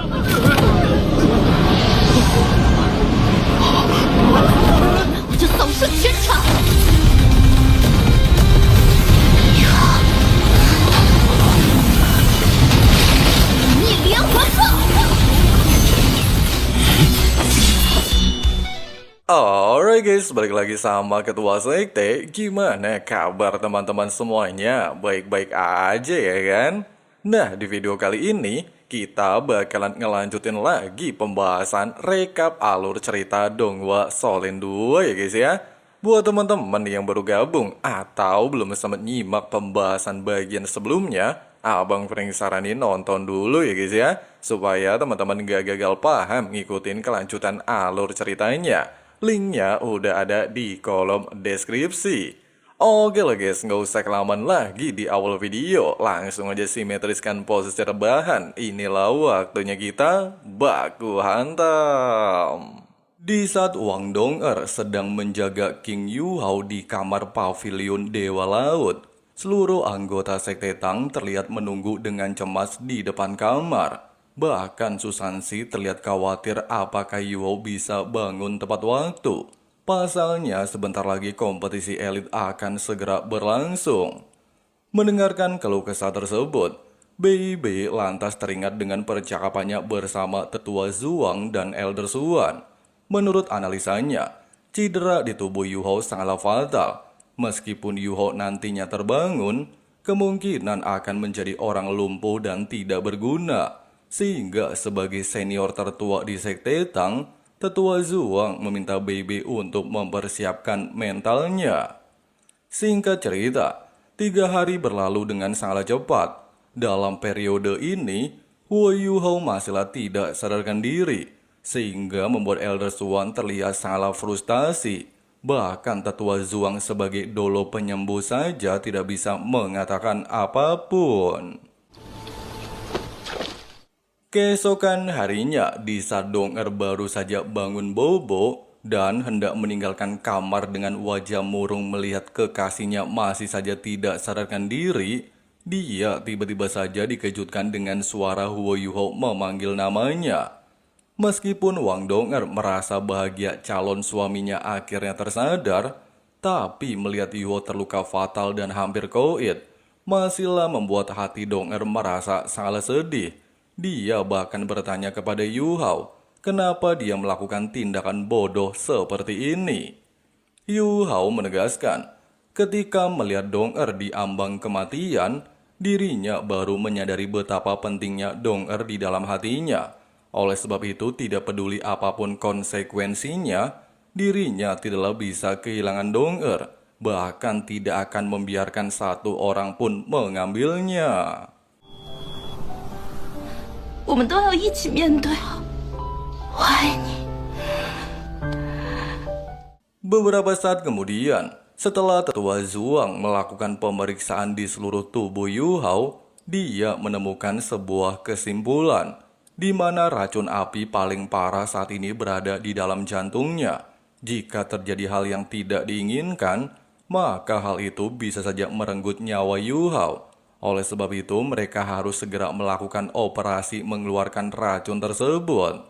我就扫射全场。逆连环炮。Alright guys, balik lagi sama Ketua Sekte. Gimana kabar teman-teman semuanya? Baik-baik aja ya kan? Nah, di video kali ini kita bakalan ngelanjutin lagi pembahasan rekap alur cerita Donghua Souls 2 ya guys ya. Buat teman-teman yang baru gabung atau belum sempat nyimak pembahasan bagian sebelumnya, Abang Frank saranin nonton dulu ya guys ya, supaya teman-teman gak gagal paham ngikutin kelanjutan alur ceritanya. Linknya udah ada di kolom deskripsi. Oke lah guys, nggak usah kelamaan lagi di awal video. Langsung aja simetriskan posisi rebahan. Inilah waktunya kita baku hantam. Di saat Wang Dong'er sedang menjaga King Yu Hao di kamar pavilion Dewa Laut, seluruh anggota Sekte Tang terlihat menunggu dengan cemas di depan kamar. Bahkan Susansi terlihat khawatir apakah Yu Hao bisa bangun tepat waktu. Pasalnya sebentar lagi kompetisi elit akan segera berlangsung. Mendengarkan keluh kesah tersebut, Bei lantas teringat dengan percakapannya bersama Tetua Zhuang dan Elder Suan. Menurut analisanya, cedera di tubuh Yu Hao sangatlah fatal. Meskipun Yu Hao nantinya terbangun, kemungkinan akan menjadi orang lumpuh dan tidak berguna. Sehingga sebagai senior tertua di Sekte Tang, Tetua Zhuang meminta Bei untuk mempersiapkan mentalnya. Singkat cerita, 3 hari berlalu dengan sangat cepat. Dalam periode ini, Huo Yu Hao masihlah tidak sadarkan diri, sehingga membuat Elder Suan terlihat sangat frustasi. Bahkan Tetua Zhuang sebagai dolo penyembuh saja tidak bisa mengatakan apapun. Keesokan harinya, di saat Dong'er baru saja bangun bobo dan hendak meninggalkan kamar dengan wajah murung melihat kekasihnya masih saja tidak sadarkan diri, dia tiba-tiba saja dikejutkan dengan suara Huo Yu Hao memanggil namanya. Meskipun Wang Dong'er merasa bahagia calon suaminya akhirnya tersadar, tapi melihat Yu Hao terluka fatal dan hampir koit, masihlah membuat hati Dong'er merasa sangat sedih. Dia bahkan bertanya kepada Yu Hao, kenapa dia melakukan tindakan bodoh seperti ini. Yu Hao menegaskan, ketika melihat Dong'er di ambang kematian, dirinya baru menyadari betapa pentingnya Dong'er di dalam hatinya. Oleh sebab itu, tidak peduli apapun konsekuensinya, dirinya tidaklah bisa kehilangan Dong'er, bahkan tidak akan membiarkan satu orang pun mengambilnya. 我们都要一起面对啊！我爱你。 Beberapa saat kemudian, setelah Tetua Zhuang melakukan pemeriksaan di seluruh tubuh Yu Hao, dia menemukan sebuah kesimpulan, di mana racun api paling parah saat ini berada di dalam jantungnya. Jika terjadi hal yang tidak diinginkan, maka hal itu bisa saja merenggut nyawa Yu Hao. Oleh sebab itu, mereka harus segera melakukan operasi mengeluarkan racun tersebut.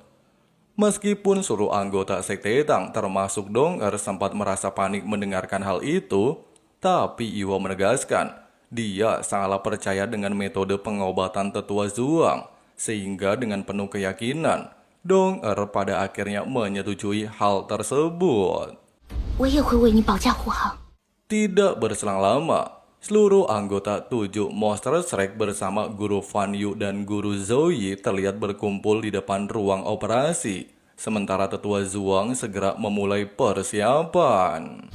Meskipun seluruh anggota Sekte Tang termasuk Dong'er sempat merasa panik mendengarkan hal itu, tapi Yu Hao menegaskan, dia sangatlah percaya dengan metode pengobatan Tetua Zhuang, sehingga dengan penuh keyakinan, Dong'er pada akhirnya menyetujui hal tersebut. Tidak berselang lama, seluruh anggota 7 Monster Strike bersama Guru Fan Yu dan Guru Zoe terlihat berkumpul di depan ruang operasi. Sementara Tetua Zhuang segera memulai persiapan.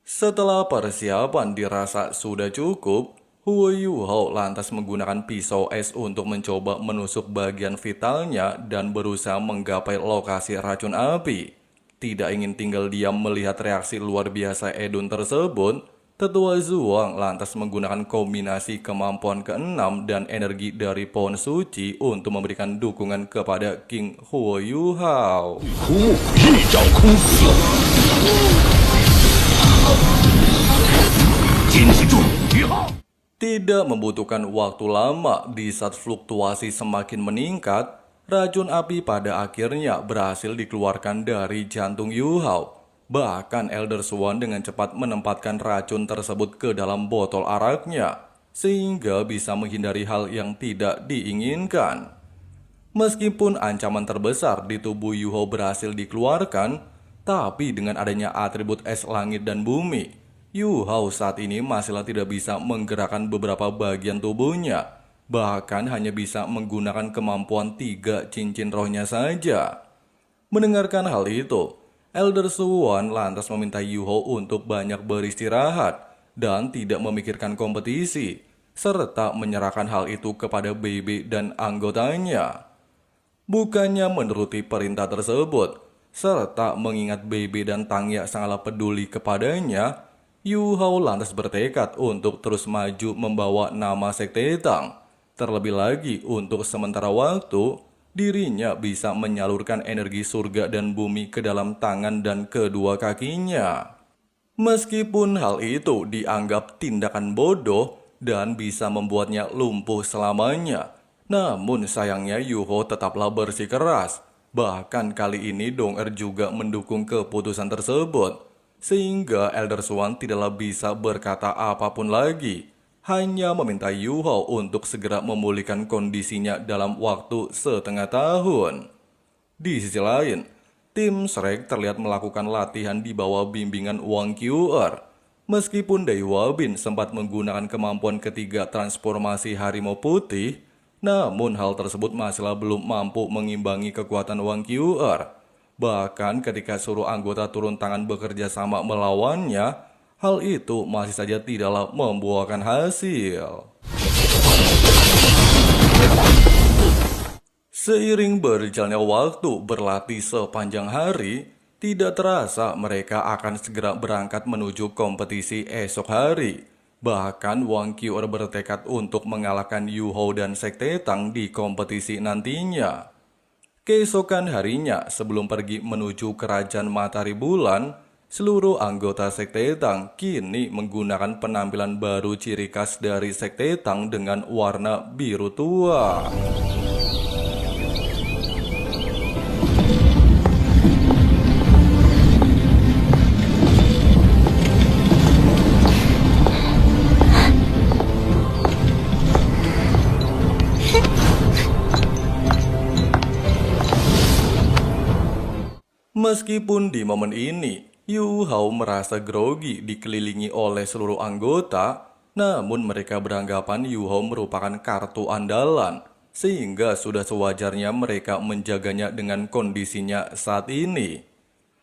Setelah persiapan dirasa sudah cukup, Huo Yu Hao lantas menggunakan pisau es untuk mencoba menusuk bagian vitalnya dan berusaha menggapai lokasi racun api. Tidak ingin tinggal diam melihat reaksi luar biasa Edun tersebut, Tetua Zhuang lantas menggunakan kombinasi kemampuan ke-6 dan energi dari pohon suci untuk memberikan dukungan kepada King Huo Yu Hao. Tidak membutuhkan waktu lama di saat fluktuasi semakin meningkat, racun api pada akhirnya berhasil dikeluarkan dari jantung Yu Hao. Bahkan Elder Swan dengan cepat menempatkan racun tersebut ke dalam botol araknya, sehingga bisa menghindari hal yang tidak diinginkan. Meskipun ancaman terbesar di tubuh Yu Hao berhasil dikeluarkan, tapi dengan adanya atribut es langit dan bumi, Yu Hao saat ini masihlah tidak bisa menggerakkan beberapa bagian tubuhnya, bahkan hanya bisa menggunakan kemampuan 3 cincin rohnya saja. Mendengarkan hal itu, Elder Swan lantas meminta Yu Hao untuk banyak beristirahat dan tidak memikirkan kompetisi, serta menyerahkan hal itu kepada Bebe dan anggotanya. Bukannya menuruti perintah tersebut, serta mengingat Bebe dan Tangya sangatlah peduli kepadanya, Yu Hao lantas bertekad untuk terus maju membawa nama Sekte Tang. Terlebih lagi untuk sementara waktu, dirinya bisa menyalurkan energi surga dan bumi ke dalam tangan dan kedua kakinya. Meskipun hal itu dianggap tindakan bodoh dan bisa membuatnya lumpuh selamanya, namun sayangnya Yu Hao tetaplah bersikeras. Bahkan kali ini Dong Er juga mendukung keputusan tersebut. Sehingga Elder Swan tidaklah bisa berkata apapun lagi, hanya meminta Yu Hao untuk segera memulihkan kondisinya dalam waktu setengah tahun. Di sisi lain, tim Shrek terlihat melakukan latihan di bawah bimbingan Wang Qiu'er. Meskipun Dewa Bin sempat menggunakan kemampuan ketiga transformasi harimau putih, namun hal tersebut masihlah belum mampu mengimbangi kekuatan Wang Qiu'er. Bahkan ketika suruh anggota turun tangan bekerja sama melawannya, hal itu masih saja tidaklah membuahkan hasil. Seiring berjalannya waktu berlatih sepanjang hari, tidak terasa mereka akan segera berangkat menuju kompetisi esok hari. Bahkan Wang Qiu'er bertekad untuk mengalahkan Yu Hao dan Sekte Tang di kompetisi nantinya. Keesokan harinya, sebelum pergi menuju kerajaan Matahari Bulan, seluruh anggota Sekte Tang kini menggunakan penampilan baru ciri khas dari Sekte Tang dengan warna biru tua. Meskipun di momen ini, Yu Hao merasa grogi dikelilingi oleh seluruh anggota, namun mereka beranggapan Yu Hao merupakan kartu andalan, sehingga sudah sewajarnya mereka menjaganya dengan kondisinya saat ini.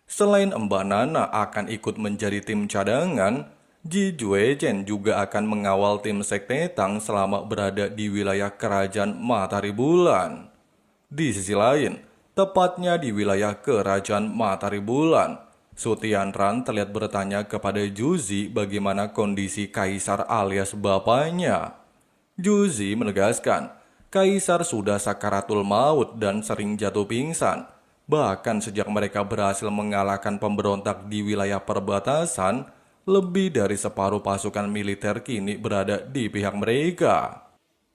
Selain Mbak Nana akan ikut menjadi tim cadangan, Ji Juechen juga akan mengawal tim Sekte Tang selama berada di wilayah kerajaan Matahari Bulan. Di sisi lain, tepatnya di wilayah kerajaan Matahari Bulan, Su Tianran terlihat bertanya kepada Juzi bagaimana kondisi Kaisar alias bapaknya. Juzi menegaskan, Kaisar sudah sakaratul maut dan sering jatuh pingsan. Bahkan sejak mereka berhasil mengalahkan pemberontak di wilayah perbatasan, lebih dari separuh pasukan militer kini berada di pihak mereka.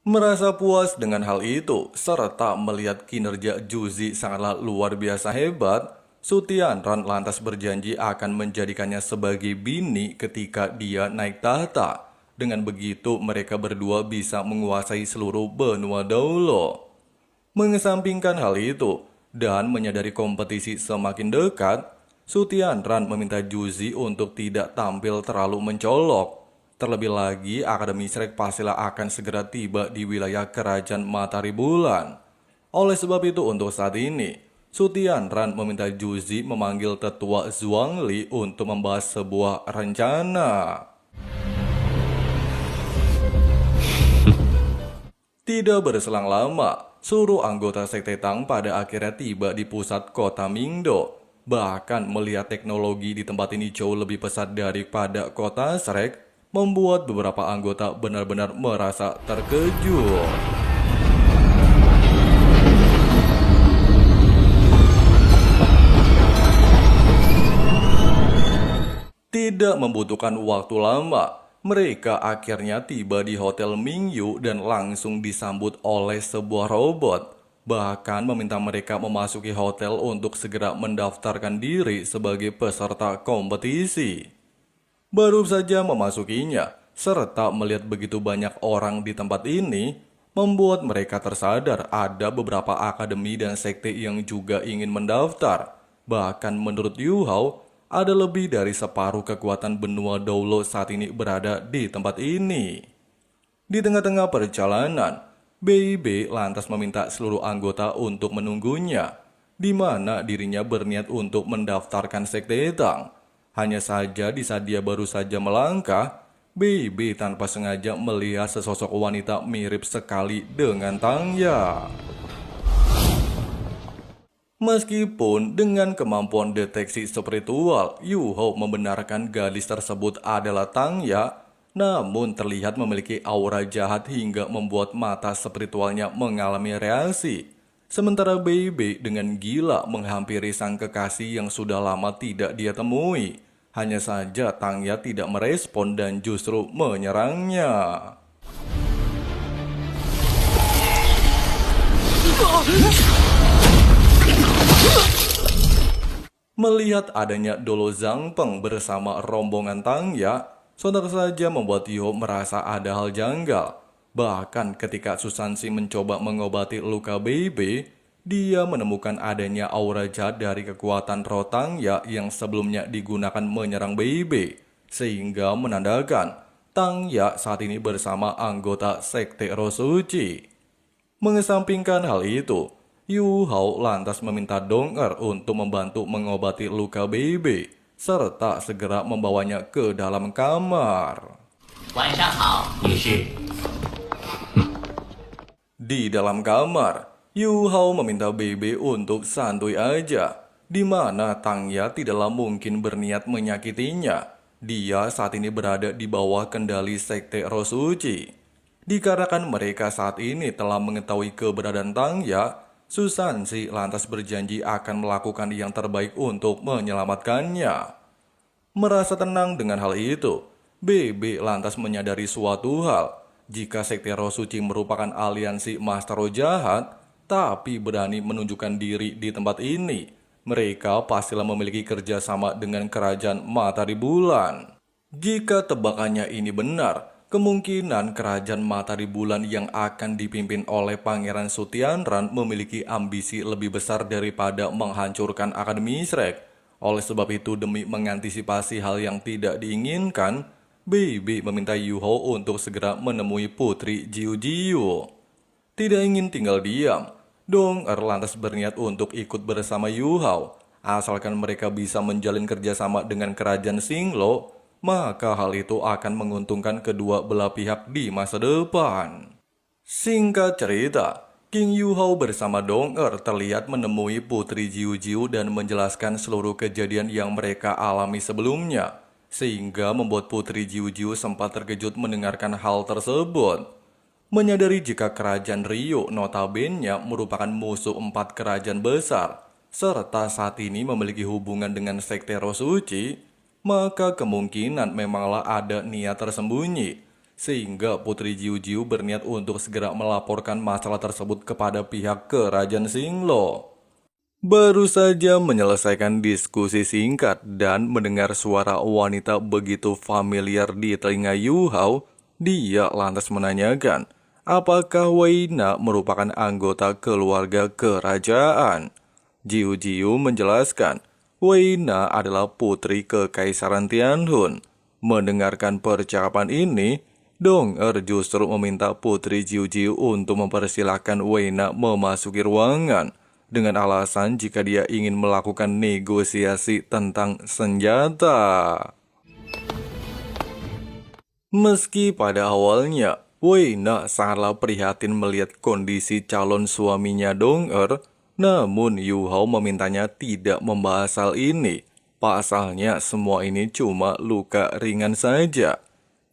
Merasa puas dengan hal itu, serta melihat kinerja Juzi sangatlah luar biasa hebat, Su Tianran lantas berjanji akan menjadikannya sebagai bini ketika dia naik tahta. Dengan begitu mereka berdua bisa menguasai seluruh benua Daulo. Mengesampingkan hal itu, dan menyadari kompetisi semakin dekat, Su Tianran meminta Juzi untuk tidak tampil terlalu mencolok. Terlebih lagi, Akademi Shrek pastilah akan segera tiba di wilayah kerajaan Matahari Bulan. Oleh sebab itu untuk saat ini, Su Tianran meminta Juzi memanggil tetua Zhuangli untuk membahas sebuah rencana. Tidak berselang lama, seluruh anggota Sekte Tang pada akhirnya tiba di pusat kota Mingdo. Bahkan melihat teknologi di tempat ini jauh lebih pesat daripada kota Shrek, membuat beberapa anggota benar-benar merasa terkejut. Tidak membutuhkan waktu lama, mereka akhirnya tiba di Hotel Mingyu dan langsung disambut oleh sebuah robot. Bahkan meminta mereka memasuki hotel untuk segera mendaftarkan diri sebagai peserta kompetisi. Baru saja memasukinya, serta melihat begitu banyak orang di tempat ini, membuat mereka tersadar ada beberapa akademi dan sekte yang juga ingin mendaftar. Bahkan menurut Yu Hao, ada lebih dari separuh kekuatan benua Doulo saat ini berada di tempat ini. Di tengah-tengah perjalanan, BIB lantas meminta seluruh anggota untuk menunggunya, di mana dirinya berniat untuk mendaftarkan sekte Tang. Hanya saja di saat dia baru saja melangkah, BIB tanpa sengaja melihat sesosok wanita mirip sekali dengan Tang Ya. Meskipun dengan kemampuan deteksi spiritual, Yu Hao membenarkan gadis tersebut adalah Tang Ya, namun terlihat memiliki aura jahat hingga membuat mata spiritualnya mengalami reaksi. Sementara BIB dengan gila menghampiri sang kekasih yang sudah lama tidak dia temui. Hanya saja Tang Ya tidak merespon dan justru menyerangnya. Melihat adanya Dolo Zhangpeng bersama rombongan Tang Ya, sontak saja membuat Yu Hao merasa ada hal janggal. Bahkan ketika Susansi mencoba mengobati luka BIB, dia menemukan adanya aura jahat dari kekuatan roh Tang Ya yang sebelumnya digunakan menyerang BIB, sehingga menandakan Tang Ya saat ini bersama anggota Sekte Roh Suci. Mengesampingkan hal itu, Yu Hao lantas meminta Dong untuk membantu mengobati luka BIB, serta segera membawanya ke dalam kamar. Di dalam kamar, Yu Hao meminta BIB untuk santuy aja, di mana Tang Ya tidaklah mungkin berniat menyakitinya. Dia saat ini berada di bawah kendali Sekte Roh Suci. Dikarenakan mereka saat ini telah mengetahui keberadaan Tang Ya, Susansi lantas berjanji akan melakukan yang terbaik untuk menyelamatkannya. Merasa tenang dengan hal itu, BB lantas menyadari suatu hal. Jika Sekte Roh Suci merupakan aliansi Master Roh jahat, tapi berani menunjukkan diri di tempat ini, mereka pastilah memiliki kerjasama dengan Kerajaan Matahari Bulan. Jika tebakannya ini benar, kemungkinan Kerajaan Matahari Bulan yang akan dipimpin oleh Pangeran Sutianran memiliki ambisi lebih besar daripada menghancurkan Akademi Shrek. Oleh sebab itu, demi mengantisipasi hal yang tidak diinginkan, BB meminta Yu Hao untuk segera menemui Putri Jiu Jiu. Tidak ingin tinggal diam, Dong lantas berniat untuk ikut bersama Yu Hao. Asalkan mereka bisa menjalin kerjasama dengan Kerajaan Xinglo, maka hal itu akan menguntungkan kedua belah pihak di masa depan. Singkat cerita, King Yu Hao bersama Dong terlihat menemui Putri Jiu Jiu dan menjelaskan seluruh kejadian yang mereka alami sebelumnya, sehingga membuat Putri Jiu Jiu sempat terkejut mendengarkan hal tersebut. Menyadari jika Kerajaan Rio notabene merupakan musuh 4 kerajaan besar, serta saat ini memiliki hubungan dengan Sekte Roh Suci, maka kemungkinan memanglah ada niat tersembunyi, sehingga Putri Jiu Jiu berniat untuk segera melaporkan masalah tersebut kepada pihak Kerajaan Xinglo. Baru saja menyelesaikan diskusi singkat dan mendengar suara wanita begitu familiar di telinga Yu Hao, dia lantas menanyakan, apakah Weina merupakan anggota keluarga kerajaan? Jiu Jiu menjelaskan, Weina adalah putri Kekaisaran Tianhun. Mendengarkan percakapan ini, Dong justru meminta Putri Jiu Jiu untuk mempersilahkan Weina memasuki ruangan, dengan alasan jika dia ingin melakukan negosiasi tentang senjata. Meski pada awalnya, Weina sangatlah prihatin melihat kondisi calon suaminya Dong namun Yu Hao memintanya tidak membahas hal ini. Pasalnya semua ini cuma luka ringan saja.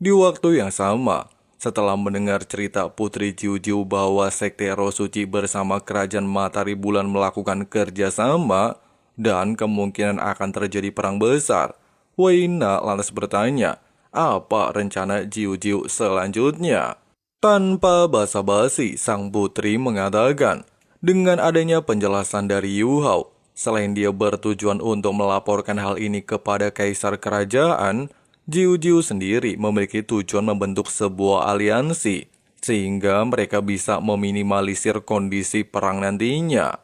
Di waktu yang sama, setelah mendengar cerita Putri Jiu Jiu bahwa Sekte Roh Suci bersama Kerajaan Matahari Bulan melakukan kerjasama dan kemungkinan akan terjadi perang besar, Weina lantas bertanya, apa rencana Jiu-Jiu selanjutnya. Tanpa basa-basi, sang putri mengatakan, dengan adanya penjelasan dari Yu Hao, selain dia bertujuan untuk melaporkan hal ini kepada kaisar kerajaan, Jiu-Jiu sendiri memiliki tujuan membentuk sebuah aliansi, sehingga mereka bisa meminimalisir kondisi perang nantinya.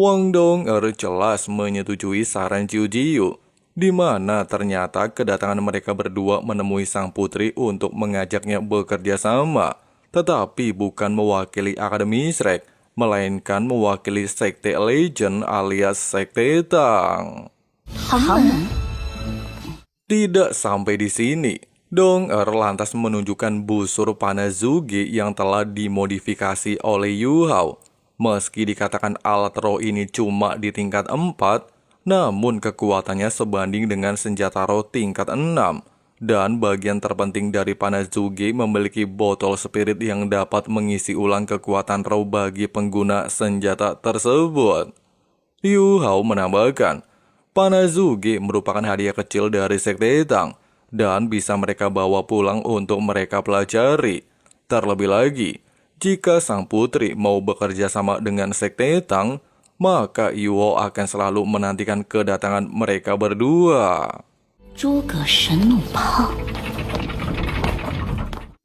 Wang Dong'er jelas menyetujui saran Jiu-Jiu, di mana ternyata kedatangan mereka berdua menemui sang putri untuk mengajaknya bekerja sama, tetapi bukan mewakili Akademi Shrek, melainkan mewakili Sekte Legend alias Sekte Tang. Tidak sampai di sini, Dong'er lantas menunjukkan busur Panazuge yang telah dimodifikasi oleh Yu Hao. Meski dikatakan alat roh ini cuma di tingkat 4, namun kekuatannya sebanding dengan senjata roh tingkat 6. Dan bagian terpenting dari Panazuge memiliki botol spirit yang dapat mengisi ulang kekuatan roh bagi pengguna senjata tersebut. Yu Hao menambahkan, Panazuge merupakan hadiah kecil dari Sekte Tang dan bisa mereka bawa pulang untuk mereka pelajari. Terlebih lagi, jika sang putri mau bekerja sama dengan Sekte Tang, maka Yu Hao akan selalu menantikan kedatangan mereka berdua.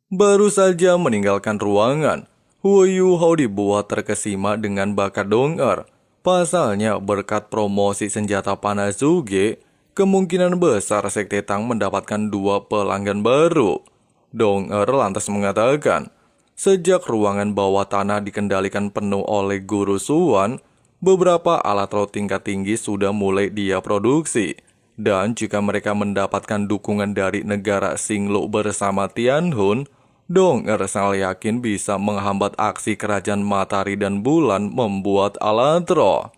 Baru saja meninggalkan ruangan, Yu Hao dibuat terkesima dengan bakat Dong'er. Pasalnya berkat promosi senjata Panazuge, kemungkinan besar Sekte Tang mendapatkan 2 pelanggan baru. Dong'er lantas mengatakan, sejak ruangan bawah tanah dikendalikan penuh oleh Guru Suan, beberapa alat roh tingkat tinggi sudah mulai dia produksi. Dan jika mereka mendapatkan dukungan dari negara Xinglu bersama Tianhun, Dong'er sangat yakin bisa menghambat aksi kerajaan Matahari dan Bulan membuat alat roh.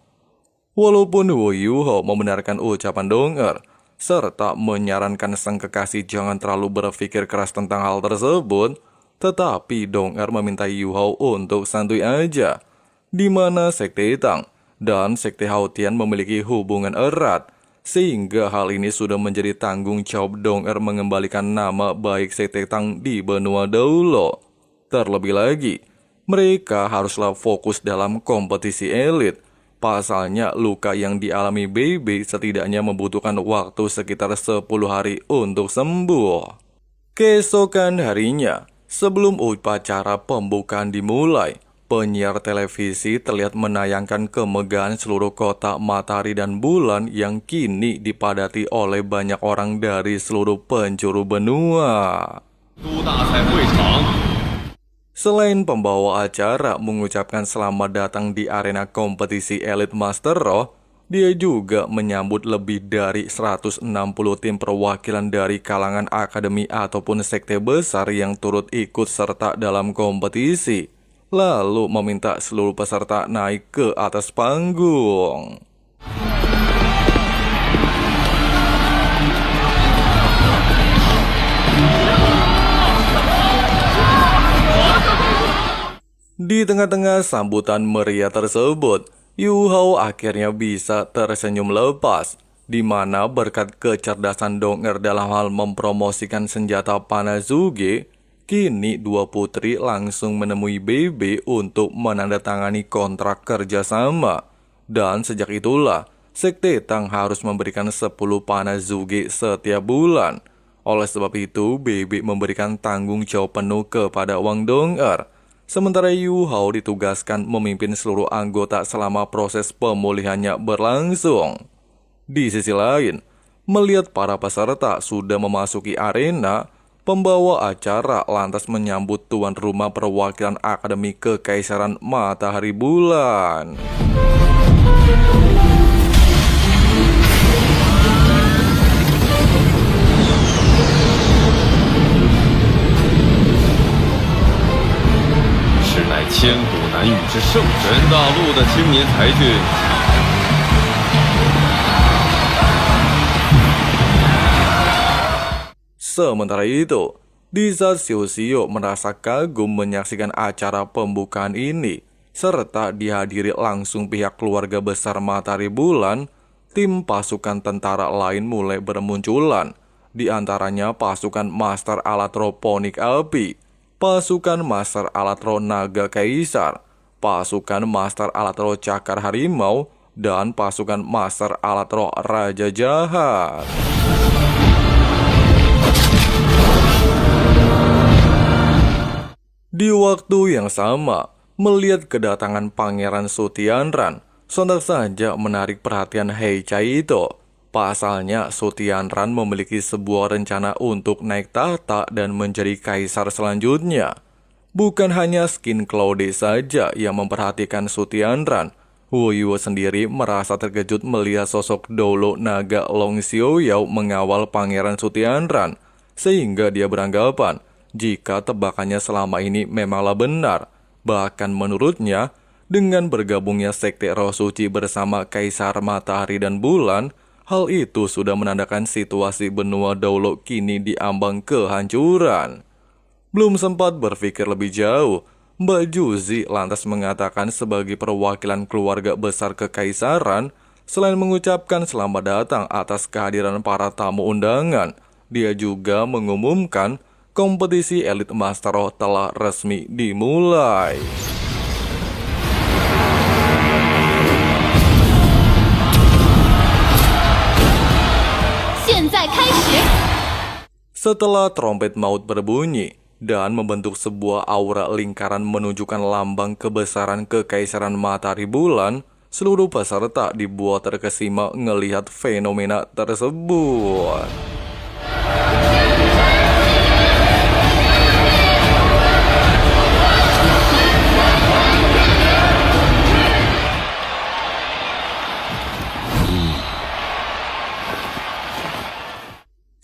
Walaupun Yu Hao membenarkan ucapan Dong'er, serta menyarankan sang kekasih jangan terlalu berpikir keras tentang hal tersebut, tetapi Dong'er meminta Yu Hao untuk santuy aja, di mana Sekte Tang dan Sekte Haotian memiliki hubungan erat, sehingga hal ini sudah menjadi tanggung jawab Dong'er mengembalikan nama baik Sekte Tang di benua Daulo. Terlebih lagi, mereka haruslah fokus dalam kompetisi elit. Pasalnya luka yang dialami BB setidaknya membutuhkan waktu sekitar 10 hari untuk sembuh. Keesokan harinya, sebelum upacara pembukaan dimulai, penyiar televisi terlihat menayangkan kemegahan seluruh kota Matahari dan Bulan yang kini dipadati oleh banyak orang dari seluruh penjuru benua. Selain pembawa acara mengucapkan selamat datang di arena kompetisi Elite Master Roh, dia juga menyambut lebih dari 160 tim perwakilan dari kalangan akademi ataupun sekte besar yang turut ikut serta dalam kompetisi, lalu meminta seluruh peserta naik ke atas panggung. Di tengah-tengah sambutan meriah tersebut, Yu Hao akhirnya bisa tersenyum lepas, di mana berkat kecerdasan Dong'er dalam hal mempromosikan senjata Panazuge, kini dua putri langsung menemui BB untuk menandatangani kontrak kerjasama. Dan sejak itulah, Sekte Tang harus memberikan 10 Panazuge setiap bulan. Oleh sebab itu, BB memberikan tanggung jawab penuh kepada Wang Dong'er. Sementara Yu Hao ditugaskan memimpin seluruh anggota selama proses pemulihannya berlangsung. Di sisi lain, melihat para peserta sudah memasuki arena, pembawa acara lantas menyambut tuan rumah perwakilan Akademi Kekaisaran Matahari Bulan. Sementara itu, di saat Xiu merasa kagum menyaksikan acara pembukaan ini, serta dihadiri langsung pihak keluarga besar Matahari Bulan, tim pasukan tentara lain mulai bermunculan. di antaranya pasukan Master Alatro Ponik Api, pasukan Master Alatro Naga Kaisar, pasukan Master Alatro Cakar Harimau, dan pasukan Master Alatro Raja Jahat. Di waktu yang sama, melihat kedatangan Pangeran Sutianran, sontak saja menarik perhatian Hei Caito. Pasalnya, Sutianran memiliki sebuah rencana untuk naik tahta dan menjadi kaisar selanjutnya. Bukan hanya Skin Claude saja yang memperhatikan Sutianran, Wu Yuo sendiri merasa terkejut melihat sosok Dolo Naga Long Xiaoyao mengawal Pangeran Sutianran, sehingga dia beranggapan jika tebakannya selama ini memanglah benar. Bahkan menurutnya, dengan bergabungnya Sekte Roh Suci bersama Kaisar Matahari dan Bulan, hal itu sudah menandakan situasi benua Daulo kini diambang kehancuran. Belum sempat berpikir lebih jauh, Mbak Juzi lantas mengatakan sebagai perwakilan keluarga besar kekaisaran, selain mengucapkan selamat datang atas kehadiran para tamu undangan, dia juga mengumumkan kompetisi elit Master Roh telah resmi dimulai. Setelah trompet maut berbunyi dan membentuk sebuah aura lingkaran menunjukkan lambang kebesaran kekaisaran Matahari Bulan, seluruh peserta dibuat terkesima melihat fenomena tersebut.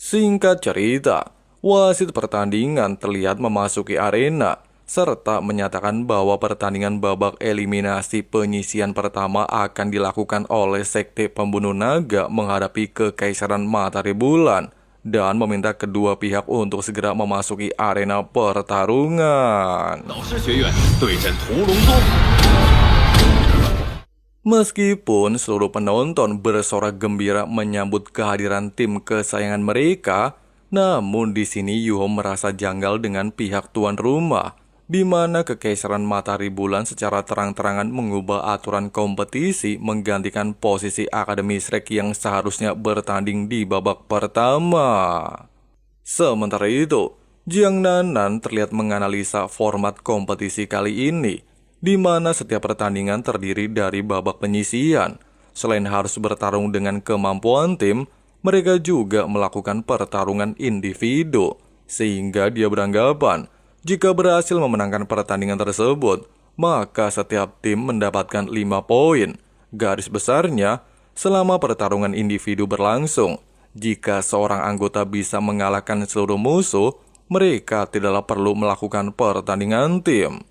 Singkat cerita, wasit pertandingan terlihat memasuki arena, serta menyatakan bahwa pertandingan babak eliminasi penyisian pertama akan dilakukan oleh Sekte Pembunuh Naga menghadapi Kekaisaran Matahari Bulan, dan meminta kedua pihak untuk segera memasuki arena pertarungan. Meskipun seluruh penonton bersorak gembira menyambut kehadiran tim kesayangan mereka, namun di sini Yuho merasa janggal dengan pihak tuan rumah, di mana Kekaisaran Matahari Bulan secara terang-terangan mengubah aturan kompetisi menggantikan posisi Akademi Shrek yang seharusnya bertanding di babak pertama. Sementara itu, Jiang Nanan terlihat menganalisa format kompetisi kali ini, di mana setiap pertandingan terdiri dari babak penyisian. Selain harus bertarung dengan kemampuan tim, mereka juga melakukan pertarungan individu, sehingga dia beranggapan jika berhasil memenangkan pertandingan tersebut, maka setiap tim mendapatkan 5 poin. Garis besarnya, selama pertarungan individu berlangsung, jika seorang anggota bisa mengalahkan seluruh musuh, mereka tidaklah perlu melakukan pertandingan tim.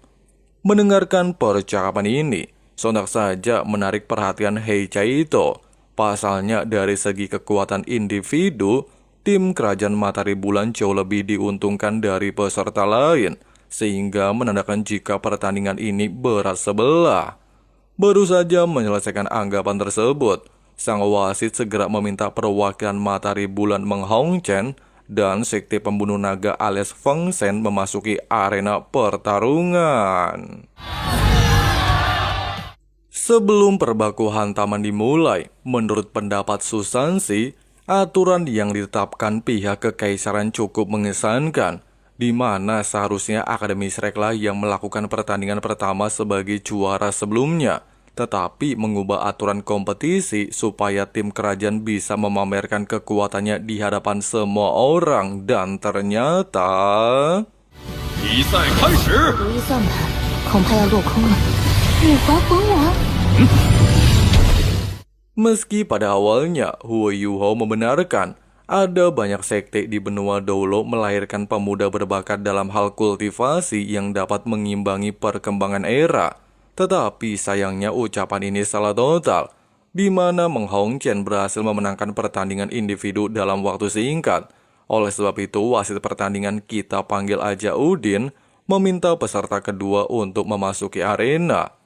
Mendengarkan percakapan ini, sontak saja menarik perhatian Hei Caito. Pasalnya dari segi kekuatan individu, tim Kerajaan Matahari Bulan jauh lebih diuntungkan dari peserta lain, sehingga menandakan jika pertandingan ini berat sebelah. Baru saja menyelesaikan anggapan tersebut, sang wasit segera meminta perwakilan Matahari Bulan Meng Hongchen dan Sekte Pembunuh Naga alias Feng Shen memasuki arena pertarungan. Sebelum perbaku hantaman dimulai, menurut pendapat Susansi, aturan yang ditetapkan pihak kekaisaran cukup mengesankan, di mana seharusnya Akademi Shrek-lah yang melakukan pertandingan pertama sebagai juara sebelumnya, tetapi mengubah aturan kompetisi supaya tim kerajaan bisa memamerkan kekuatannya di hadapan semua orang, dan ternyata meski pada awalnya Huo Yuho membenarkan ada banyak sekte di benua Daulo melahirkan pemuda berbakat dalam hal kultivasi yang dapat mengimbangi perkembangan era, tetapi sayangnya ucapan ini salah total, di mana Meng Hongchen berhasil memenangkan pertandingan individu dalam waktu singkat. Oleh sebab itu, wasit pertandingan Kita Panggil Aja Udin meminta peserta kedua untuk memasuki arena.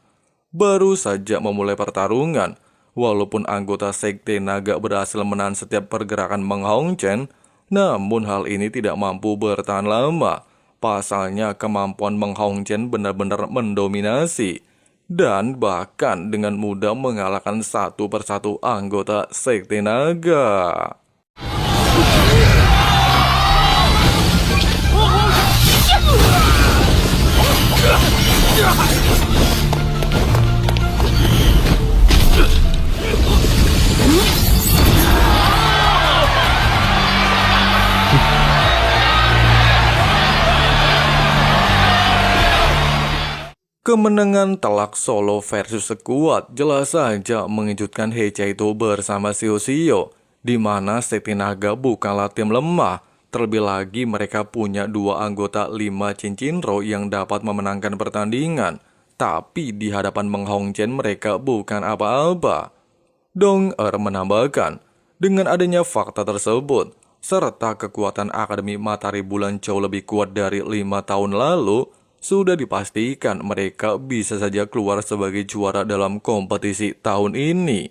Baru saja memulai pertarungan, walaupun anggota Sekte Naga berhasil menahan setiap pergerakan Meng Hongchen, Namun hal ini tidak mampu bertahan lama. Pasalnya kemampuan Meng Hongqian benar-benar mendominasi dan bahkan dengan mudah mengalahkan satu persatu anggota Sekte Naga. Kemenangan telak solo versus sekuat jelas saja mengejutkan Hechito bersama Xiao, di mana Sekte Naga bukanlah tim lemah. Terlebih lagi mereka punya dua anggota 5 Cincin Roh yang dapat memenangkan pertandingan. Tapi di hadapan Meng Hongqian mereka bukan apa-apa. Dong menambahkan, dengan adanya fakta tersebut, serta kekuatan Akademi Matahari Bulan jauh lebih kuat dari 5 tahun lalu, sudah dipastikan mereka bisa saja keluar sebagai juara dalam kompetisi tahun ini.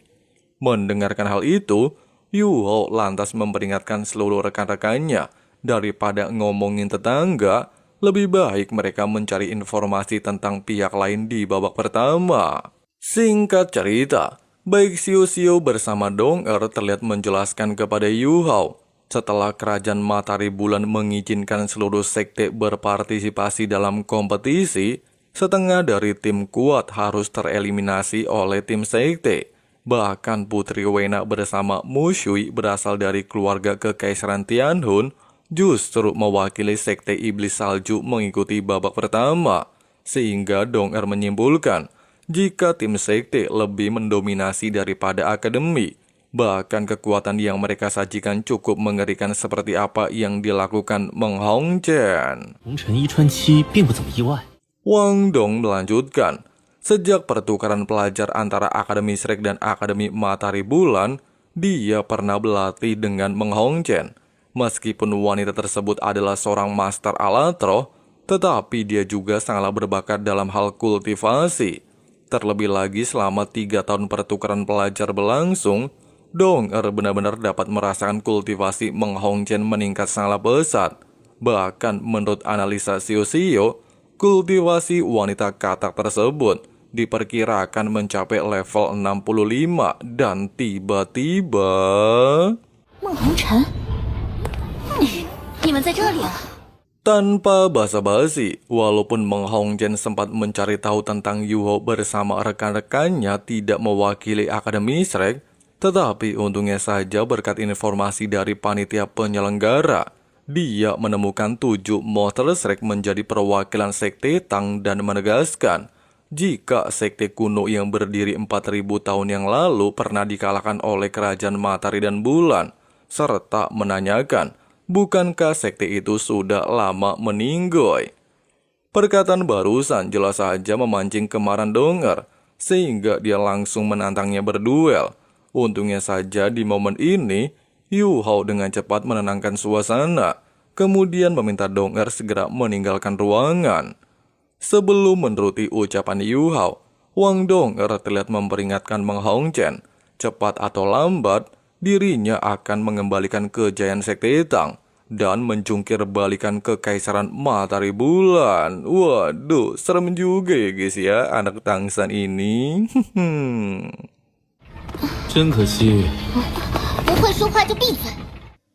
Mendengarkan hal itu, Yu Hao lantas memperingatkan seluruh rekan-rekannya, daripada ngomongin tetangga, lebih baik mereka mencari informasi tentang pihak lain di babak pertama. Singkat cerita, baik Xiao bersama Dong terlihat menjelaskan kepada Yu Hao, setelah Kerajaan Matahari Bulan mengizinkan seluruh sekte berpartisipasi dalam kompetisi, setengah dari tim kuat harus tereliminasi oleh tim sekte. Bahkan Putri Wena bersama Mu Shui berasal dari keluarga Kekaisaran Tianhun justru mewakili sekte Iblis Salju mengikuti babak pertama. Sehingga Dong menyimpulkan, jika tim sekte lebih mendominasi daripada akademi, bahkan kekuatan yang mereka sajikan cukup mengerikan seperti apa yang dilakukan Meng Hongqian. Wang Dong melanjutkan, sejak pertukaran pelajar antara Akademi Shrek dan Akademi Matahari Bulan, dia pernah berlatih dengan Meng Hongqian. Meskipun wanita tersebut adalah seorang master alat roh, tetapi dia juga sangatlah berbakat dalam hal kultivasi. Terlebih lagi selama 3 tahun pertukaran pelajar berlangsung, Dong benar-benar dapat merasakan kultivasi Meng Hongqian meningkat sangat pesat. Bahkan menurut analisa Xiao, kultivasi wanita katak tersebut diperkirakan mencapai level 65 dan tiba-tiba... Meng Hongqian? Tanpa basa-basi, walaupun Meng Hongqian sempat mencari tahu tentang Yu Hao bersama rekan-rekannya tidak mewakili Akademi Shrek, tetapi untungnya saja berkat informasi dari panitia penyelenggara, dia menemukan 7 monster Shrek menjadi perwakilan Sekte Tang dan menegaskan, jika sekte kuno yang berdiri 4000 tahun yang lalu pernah dikalahkan oleh Kerajaan Matahari dan Bulan, serta menanyakan, bukankah sekte itu sudah lama meninggoy? Perkataan barusan jelas saja memancing kemarahan Donger, sehingga dia langsung menantangnya berduel. Untungnya saja di momen ini, Yu Hao dengan cepat menenangkan suasana, kemudian meminta Donger segera meninggalkan ruangan. Sebelum menuruti ucapan Yu Hao, Wang Donger terlihat memperingatkan Meng Hongqian, cepat atau lambat, dirinya akan mengembalikan kejayaan Sekte Tang dan menjungkir balikan Kekaisaran Matahari Bulan. Waduh, serem juga ya guys ya, anak Tangsan ini.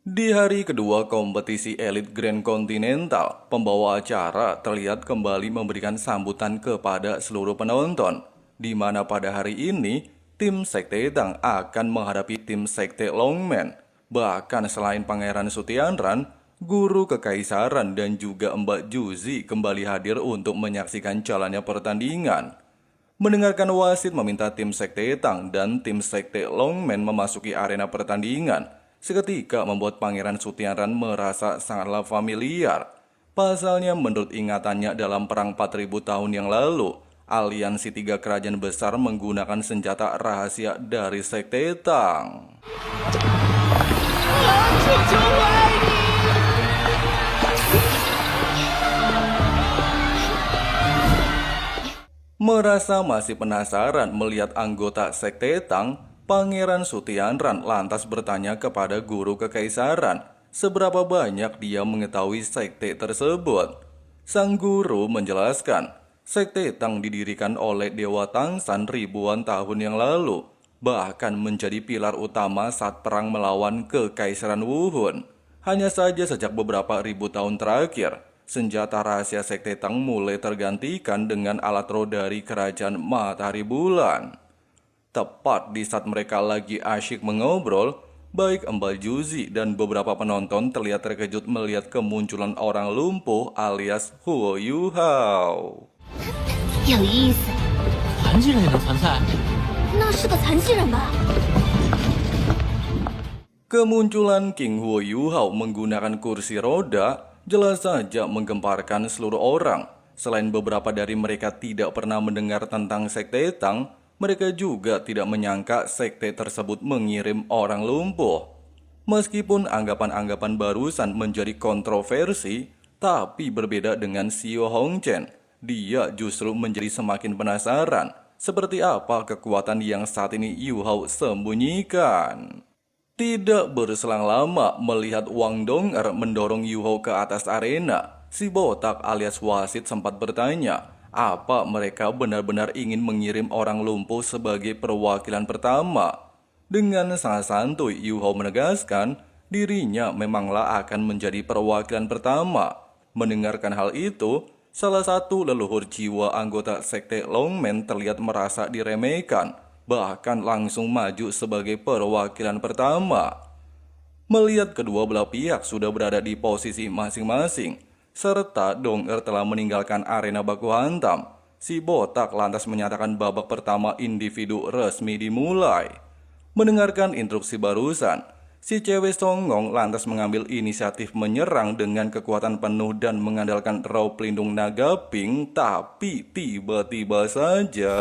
Di hari kedua kompetisi elit Grand Continental, pembawa acara terlihat kembali memberikan sambutan kepada seluruh penonton, di mana pada hari ini tim Sekte Tang akan menghadapi tim Sekte Longmen. Bahkan selain Pangeran Sutianran, Guru Kekaisaran dan juga Mbak Juzi kembali hadir untuk menyaksikan jalannya pertandingan. Mendengarkan wasit meminta tim Sekte Tang dan tim Sekte Longmen memasuki arena pertandingan, seketika membuat Pangeran Sutianran merasa sangatlah familiar. Pasalnya menurut ingatannya dalam perang 4000 tahun yang lalu, aliansi 3 kerajaan besar menggunakan senjata rahasia dari Sekte Tang. Merasa masih penasaran melihat anggota Sekte Tang, Pangeran Sutianran lantas bertanya kepada Guru Kekaisaran, seberapa banyak dia mengetahui sekte tersebut. Sang guru menjelaskan, sekte Tang didirikan oleh Dewa Tangsan ribuan tahun yang lalu, bahkan menjadi pilar utama saat perang melawan Kekaisaran Wuhun. Hanya saja sejak beberapa ribu tahun terakhir, senjata rahasia sekte Tang mulai tergantikan dengan alat roh dari kerajaan Matahari Bulan. Tepat di saat mereka lagi asyik mengobrol, baik Mbak Juzi dan beberapa penonton terlihat terkejut melihat kemunculan orang lumpuh alias Huo Yuhao. 有意思，残疾人也能传菜？那是个残疾人吧？ Kemunculan King Huo Yuhao menggunakan kursi roda jelas saja menggemparkan seluruh orang. Selain beberapa dari mereka tidak pernah mendengar tentang sekte Tang, mereka juga tidak menyangka sekte tersebut mengirim orang lumpuh. Meskipun anggapan-anggapan barusan menjadi kontroversi, tapi berbeda dengan Xiao Hongchen. Dia justru menjadi semakin penasaran seperti apa kekuatan yang saat ini Yuhao sembunyikan. Tidak berselang lama melihat Wang Dong'er mendorong Yuhao ke atas arena, si botak alias wasit sempat bertanya, apa mereka benar-benar ingin mengirim orang lumpuh sebagai perwakilan pertama? Dengan sangat santuy, Yuhao menegaskan dirinya memanglah akan menjadi perwakilan pertama. Mendengarkan hal itu, salah satu leluhur jiwa anggota sekte Longmen terlihat merasa diremehkan, bahkan langsung maju sebagai perwakilan pertama. Melihat kedua belah pihak sudah berada di posisi masing-masing, serta Dong'er telah meninggalkan arena baku hantam, si botak lantas menyatakan babak pertama individu resmi dimulai. Mendengarkan instruksi barusan, si cewek songong lantas mengambil inisiatif menyerang dengan kekuatan penuh dan mengandalkan raw pelindung naga pink, tapi tiba-tiba saja...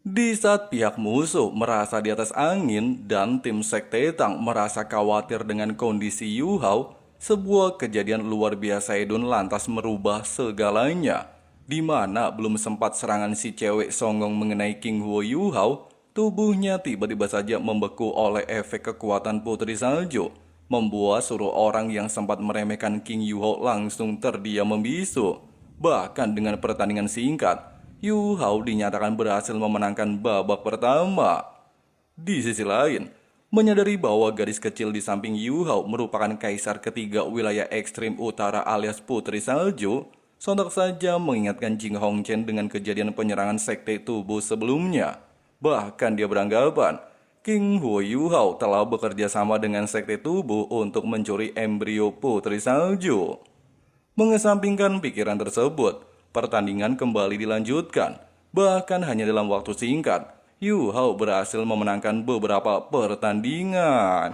Di saat pihak musuh merasa di atas angin dan tim sekte Tang merasa khawatir dengan kondisi Yuhao, sebuah kejadian luar biasa Edun lantas merubah segalanya. Di mana belum sempat serangan si cewek songong mengenai King Huo Yuhao, tubuhnya tiba-tiba saja membeku oleh efek kekuatan Putri Salju, membuat seluruh orang yang sempat meremehkan King Yuhao langsung terdiam membisu. Bahkan dengan pertandingan singkat, Yuhao dinyatakan berhasil memenangkan babak pertama. Di sisi lain, menyadari bahwa gadis kecil di samping Yuhao merupakan kaisar ketiga wilayah ekstrim utara alias Putri Salju, sontak saja mengingatkan Jing Hongchen dengan kejadian penyerangan sekte tubuh sebelumnya. Bahkan dia beranggapan, King Huo Yuhao telah bekerja sama dengan sekte tubuh untuk mencuri embrio Putri Salju. Mengesampingkan pikiran tersebut, pertandingan kembali dilanjutkan. Bahkan hanya dalam waktu singkat, Yuhao berhasil memenangkan beberapa pertandingan.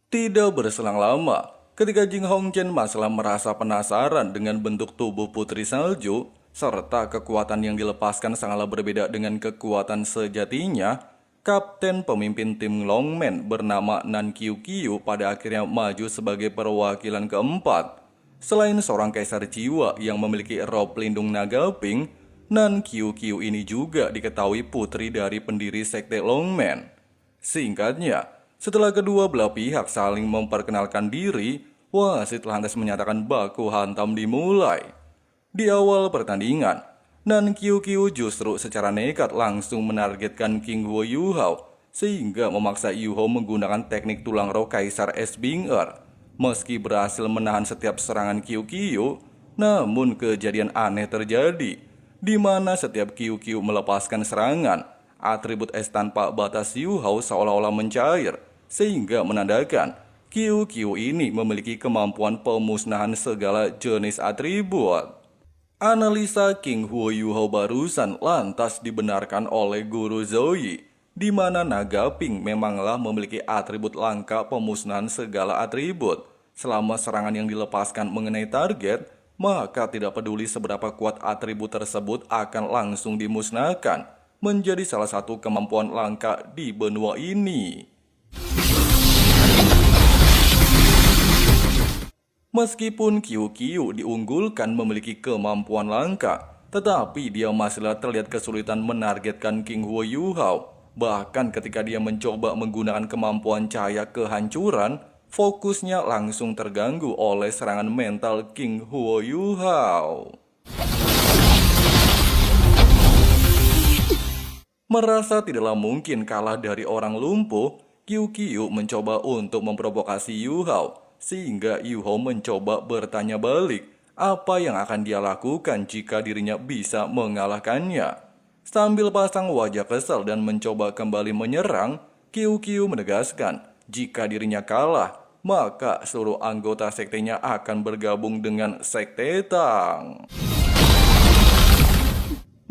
Tidak berselang lama, ketika Jing Hongchen masalah merasa penasaran dengan bentuk tubuh Putri Salju, serta kekuatan yang dilepaskan sangatlah berbeda dengan kekuatan sejatinya, Kapten pemimpin tim Longmen bernama Nan Qiu Qiu pada akhirnya maju sebagai perwakilan keempat. Selain seorang kaisar jiwa yang memiliki roh pelindung naga pink, Nan Qiu Qiu ini juga diketahui putri dari pendiri sekte Longmen. Singkatnya, setelah kedua belah pihak saling memperkenalkan diri, wasit lantas menyatakan baku hantam dimulai. Di awal pertandingan, Nan Qiu Qiu justru secara nekat langsung menargetkan King Huo Yuhao, sehingga memaksa Yuhao menggunakan teknik tulang roh Kaisar Es Bing-er. Meski berhasil menahan setiap serangan Qiu Qiu, namun kejadian aneh terjadi, di mana setiap Qiu Qiu melepaskan serangan, atribut es tanpa batas Yuhao seolah-olah mencair, sehingga menandakan Qiu Qiu ini memiliki kemampuan pemusnahan segala jenis atribut. Analisa King Huo Yuhao barusan lantas dibenarkan oleh Guru Zoe, di mana naga pink memanglah memiliki atribut langka pemusnahan segala atribut. Selama serangan yang dilepaskan mengenai target, maka tidak peduli seberapa kuat atribut tersebut akan langsung dimusnahkan, menjadi salah satu kemampuan langka di benua ini. Meskipun Qiu Qiu diunggulkan memiliki kemampuan langka, Tetapi dia masih terlihat kesulitan menargetkan King Huo Yuhao. Bahkan ketika dia mencoba menggunakan kemampuan cahaya kehancuran, fokusnya langsung terganggu oleh serangan mental King Huo Yuhao. Merasa tidaklah mungkin kalah dari orang lumpuh, Qiu mencoba untuk memprovokasi Yuhao, sehingga Yuhao mencoba bertanya balik apa yang akan dia lakukan jika dirinya bisa mengalahkannya. Sambil pasang wajah kesal dan mencoba kembali menyerang, Qiu menegaskan jika dirinya kalah, maka seluruh anggota sektenya akan bergabung dengan Sekte Tang.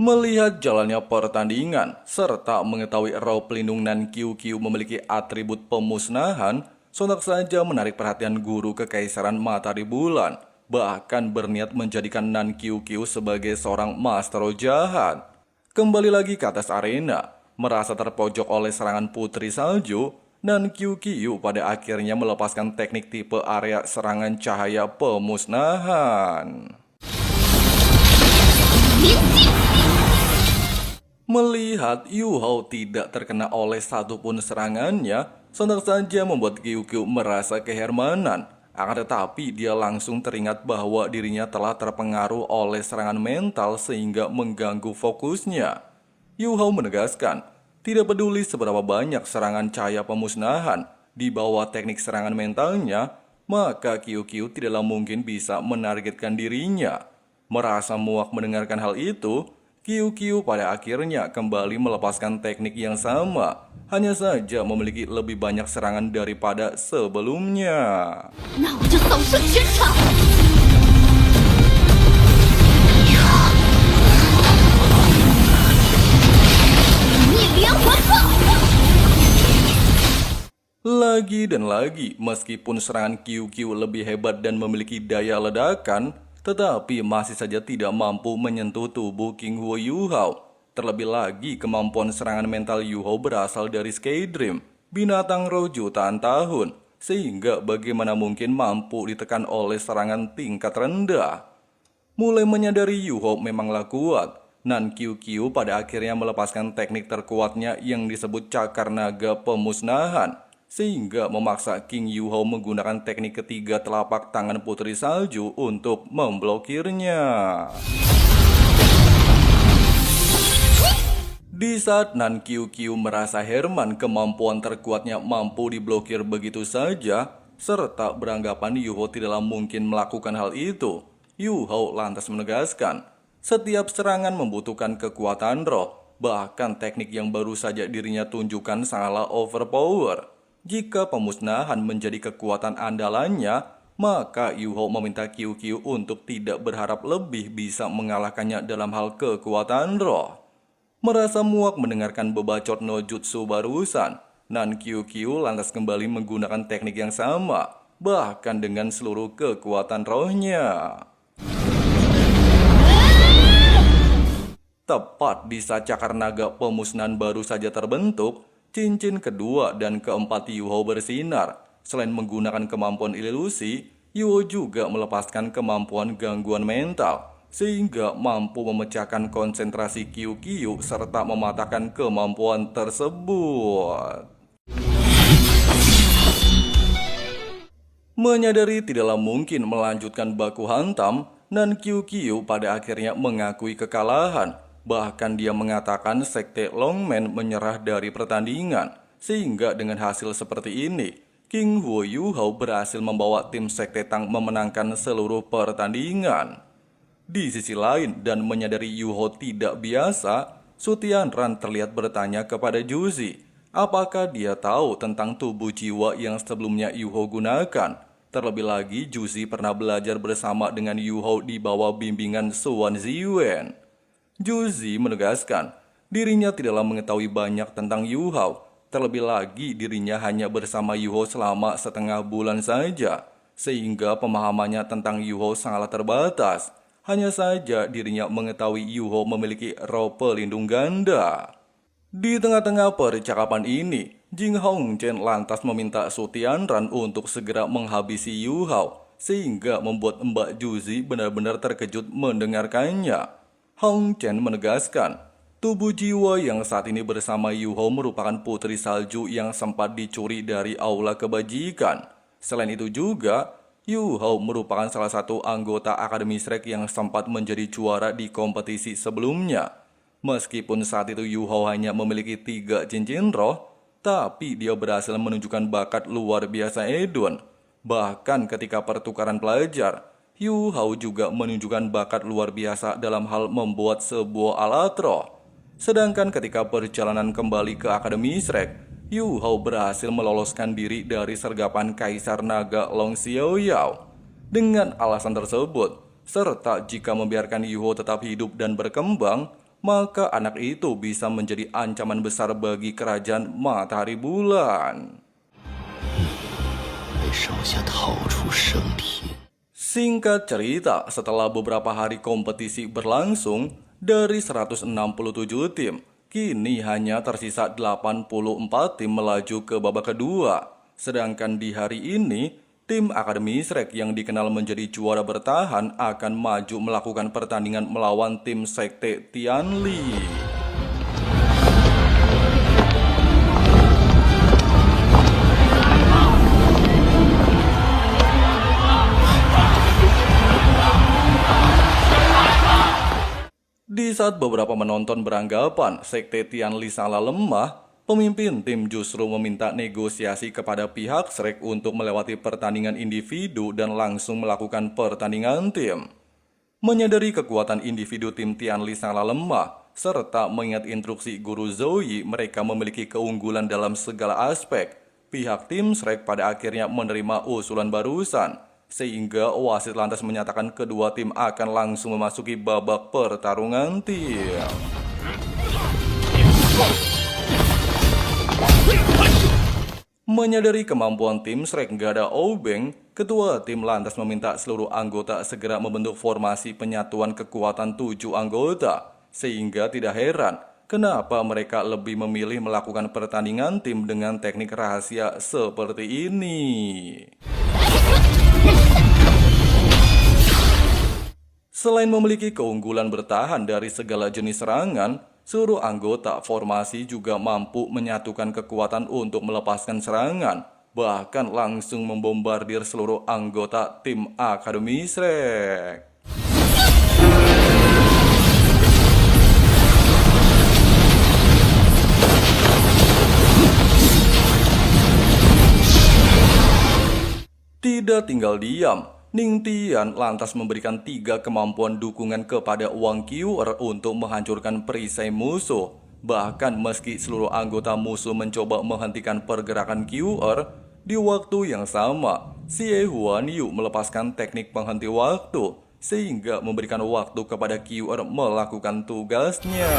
Melihat jalannya pertandingan, serta mengetahui Roh Pelindung Nan Qiu memiliki atribut pemusnahan, sontak saja menarik perhatian guru Kekaisaran Matahari Bulan, bahkan berniat menjadikan Nan Qiu sebagai seorang master jahat. Kembali lagi ke atas arena, merasa terpojok oleh serangan Putri Salju, Nan Qiu pada akhirnya melepaskan teknik tipe area serangan cahaya pemusnahan. Melihat Yuhao tidak terkena oleh satupun serangannya, sontak saja membuat Qiu merasa kehermanan. Akan tetapi dia langsung teringat bahwa dirinya telah terpengaruh oleh serangan mental sehingga mengganggu fokusnya. Yuhao menegaskan, tidak peduli seberapa banyak serangan cahaya pemusnahan di bawah teknik serangan mentalnya, maka Qiu tidaklah mungkin bisa menargetkan dirinya. Merasa muak mendengarkan hal itu, Qiu pada akhirnya kembali melepaskan teknik yang sama, hanya saja memiliki lebih banyak serangan daripada sebelumnya. Lagi dan lagi, meskipun serangan Qiu lebih hebat dan memiliki daya ledakan, tetapi masih saja tidak mampu menyentuh tubuh King Huo Yuhao. Terlebih lagi, kemampuan serangan mental Yuhao berasal dari Sky Dream, binatang roh jutaan tahun, sehingga bagaimana mungkin mampu ditekan oleh serangan tingkat rendah. Mulai menyadari Yuhao memanglah kuat, Nan Qiu pada akhirnya melepaskan teknik terkuatnya yang disebut Cakar Naga Pemusnahan, sehingga memaksa King Yuhao menggunakan teknik ketiga telapak tangan Putri Salju untuk memblokirnya. Di saat Nan Qiu merasa Herman kemampuan terkuatnya mampu diblokir begitu saja, serta beranggapan Yuhao tidaklah mungkin melakukan hal itu, Yuhao lantas menegaskan, setiap serangan membutuhkan kekuatan roh, bahkan teknik yang baru saja dirinya tunjukkan sangatlah overpower. Jika pemusnahan menjadi kekuatan andalannya, maka Yuhao meminta Qiu untuk tidak berharap lebih bisa mengalahkannya dalam hal kekuatan roh. Merasa muak mendengarkan bebacot no jutsu barusan, Nan Qiu lantas kembali menggunakan teknik yang sama, bahkan dengan seluruh kekuatan rohnya. Tepat di saat Cakar Naga Pemusnahan baru saja terbentuk, cincin kedua dan keempat Yuhao bersinar. Selain menggunakan kemampuan ilusi, Yuhao juga melepaskan kemampuan gangguan mental, sehingga mampu memecahkan konsentrasi Qiu serta mematahkan kemampuan tersebut. Menyadari tidaklah mungkin melanjutkan baku hantam, Nan Qiu pada akhirnya mengakui kekalahan. Bahkan dia mengatakan Sekte Longman menyerah dari pertandingan, sehingga dengan hasil seperti ini, King Huo Yuhao berhasil membawa tim Sekte Tang memenangkan seluruh pertandingan. Di sisi lain, dan menyadari Yuhao tidak biasa, Su Tianran terlihat bertanya kepada Juzi, apakah dia tahu tentang tubuh jiwa yang sebelumnya Yuhao gunakan. Terlebih lagi, Juzi pernah belajar bersama dengan Yuhao di bawah bimbingan Suan Ziwen. Juzi menegaskan, dirinya tidaklah mengetahui banyak tentang Yuhao. Terlebih lagi, dirinya hanya bersama Yuhao selama setengah bulan saja, sehingga pemahamannya tentang Yuhao sangatlah terbatas. Hanya saja dirinya mengetahui Yuhao memiliki roh pelindung ganda. Di tengah-tengah percakapan ini, Jing Hongchen lantas meminta Su Tianran untuk segera menghabisi Yuhao, sehingga membuat Mbak Juzi benar-benar terkejut mendengarkannya. Hong Chen menegaskan, tubuh jiwa yang saat ini bersama Yu Hao merupakan putri salju yang sempat dicuri dari aula kebajikan. Selain itu juga, Yu Hao merupakan salah satu anggota Akademi Shrek yang sempat menjadi juara di kompetisi sebelumnya. Meskipun saat itu Yu Hao hanya memiliki 3 cincin roh, tapi dia berhasil menunjukkan bakat luar biasa Edun. Bahkan ketika pertukaran pelajar, Yu Hao juga menunjukkan bakat luar biasa dalam hal membuat sebuah alat roh. Sedangkan ketika perjalanan kembali ke Akademi Shrek, Yu Hao berhasil meloloskan diri dari sergapan Kaisar Naga Long Xiaoyao. Dengan alasan tersebut, serta jika membiarkan Yu Hao tetap hidup dan berkembang, maka anak itu bisa menjadi ancaman besar bagi kerajaan Matahari Bulan. Singkat cerita, setelah beberapa hari kompetisi berlangsung, dari 167 tim, kini hanya tersisa 84 tim melaju ke babak kedua. Sedangkan di hari ini, tim Akademi Shrek yang dikenal menjadi juara bertahan akan maju melakukan pertandingan melawan tim Sekte Tianli. Di saat beberapa penonton beranggapan Sekte Tianli salah lemah, pemimpin tim justru meminta negosiasi kepada pihak Shrek untuk melewati pertandingan individu dan langsung melakukan pertandingan tim. Menyadari kekuatan individu tim Tianli salah lemah, serta mengingat instruksi Guru Zoe mereka memiliki keunggulan dalam segala aspek, pihak tim Shrek pada akhirnya menerima usulan barusan. Sehingga wasit lantas menyatakan kedua tim akan langsung memasuki babak pertarungan tim. Menyadari kemampuan tim Shrek gak ada obeng, ketua tim lantas meminta seluruh anggota segera membentuk formasi penyatuan kekuatan 7 anggota. Sehingga tidak heran kenapa mereka lebih memilih melakukan pertandingan tim dengan teknik rahasia seperti ini. Selain memiliki keunggulan bertahan dari segala jenis serangan, seluruh anggota formasi juga mampu menyatukan kekuatan untuk melepaskan serangan, bahkan langsung membombardir seluruh anggota tim Akademi Shrek. Tidak tinggal diam, Ning Tian lantas memberikan 3 kemampuan dukungan kepada Wang Qiu'er untuk menghancurkan perisai musuh. Bahkan meski seluruh anggota musuh mencoba menghentikan pergerakan Qiu'er, di waktu yang sama, Xie Huanyu melepaskan teknik penghenti waktu, sehingga memberikan waktu kepada Qiu'er melakukan tugasnya.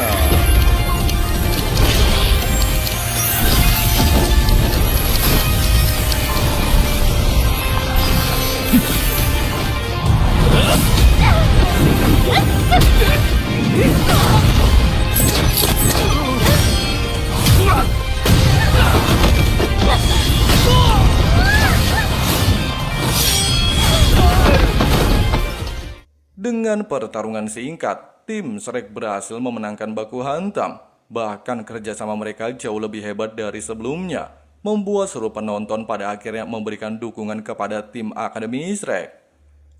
Dengan pertarungan singkat, tim Shrek berhasil memenangkan baku hantam. Bahkan kerjasama mereka jauh lebih hebat dari sebelumnya, membuat seluruh penonton pada akhirnya memberikan dukungan kepada tim Akademi Shrek.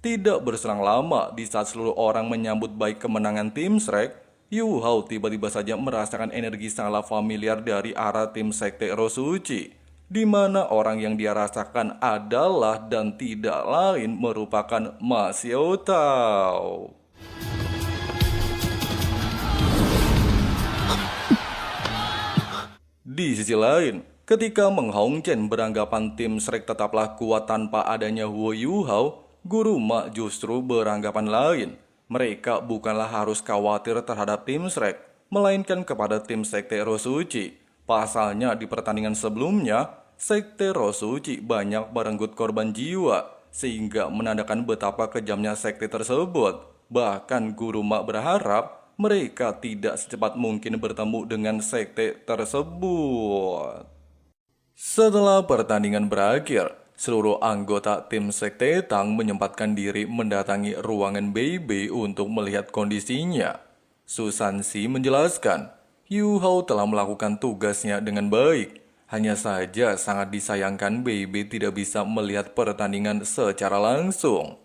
Tidak berselang lama, di saat seluruh orang menyambut baik kemenangan tim Shrek, Yu Hao tiba-tiba saja merasakan energi sangat familiar dari arah tim Sekte Roh Suci, di mana orang yang dia rasakan adalah dan tidak lain merupakan Ma Xiaotao. Di sisi lain, ketika Meng Hongzhen beranggapan tim Shrek tetaplah kuat tanpa adanya Huo Yu Hao, Guru Ma justru beranggapan lain. Mereka bukanlah harus khawatir terhadap tim Shrek, melainkan kepada tim Sekte Roh Suci. Pasalnya di pertandingan sebelumnya, Sekte Roh Suci banyak merenggut korban jiwa, sehingga menandakan betapa kejamnya sekte tersebut. Bahkan Guru Ma berharap mereka tidak secepat mungkin bertemu dengan sekte tersebut. Setelah pertandingan berakhir, seluruh anggota tim Sekte Tang menyempatkan diri mendatangi ruangan Bei Bei untuk melihat kondisinya. Susansi menjelaskan, Yu Hao telah melakukan tugasnya dengan baik. Hanya saja sangat disayangkan Bebe tidak bisa melihat pertandingan secara langsung.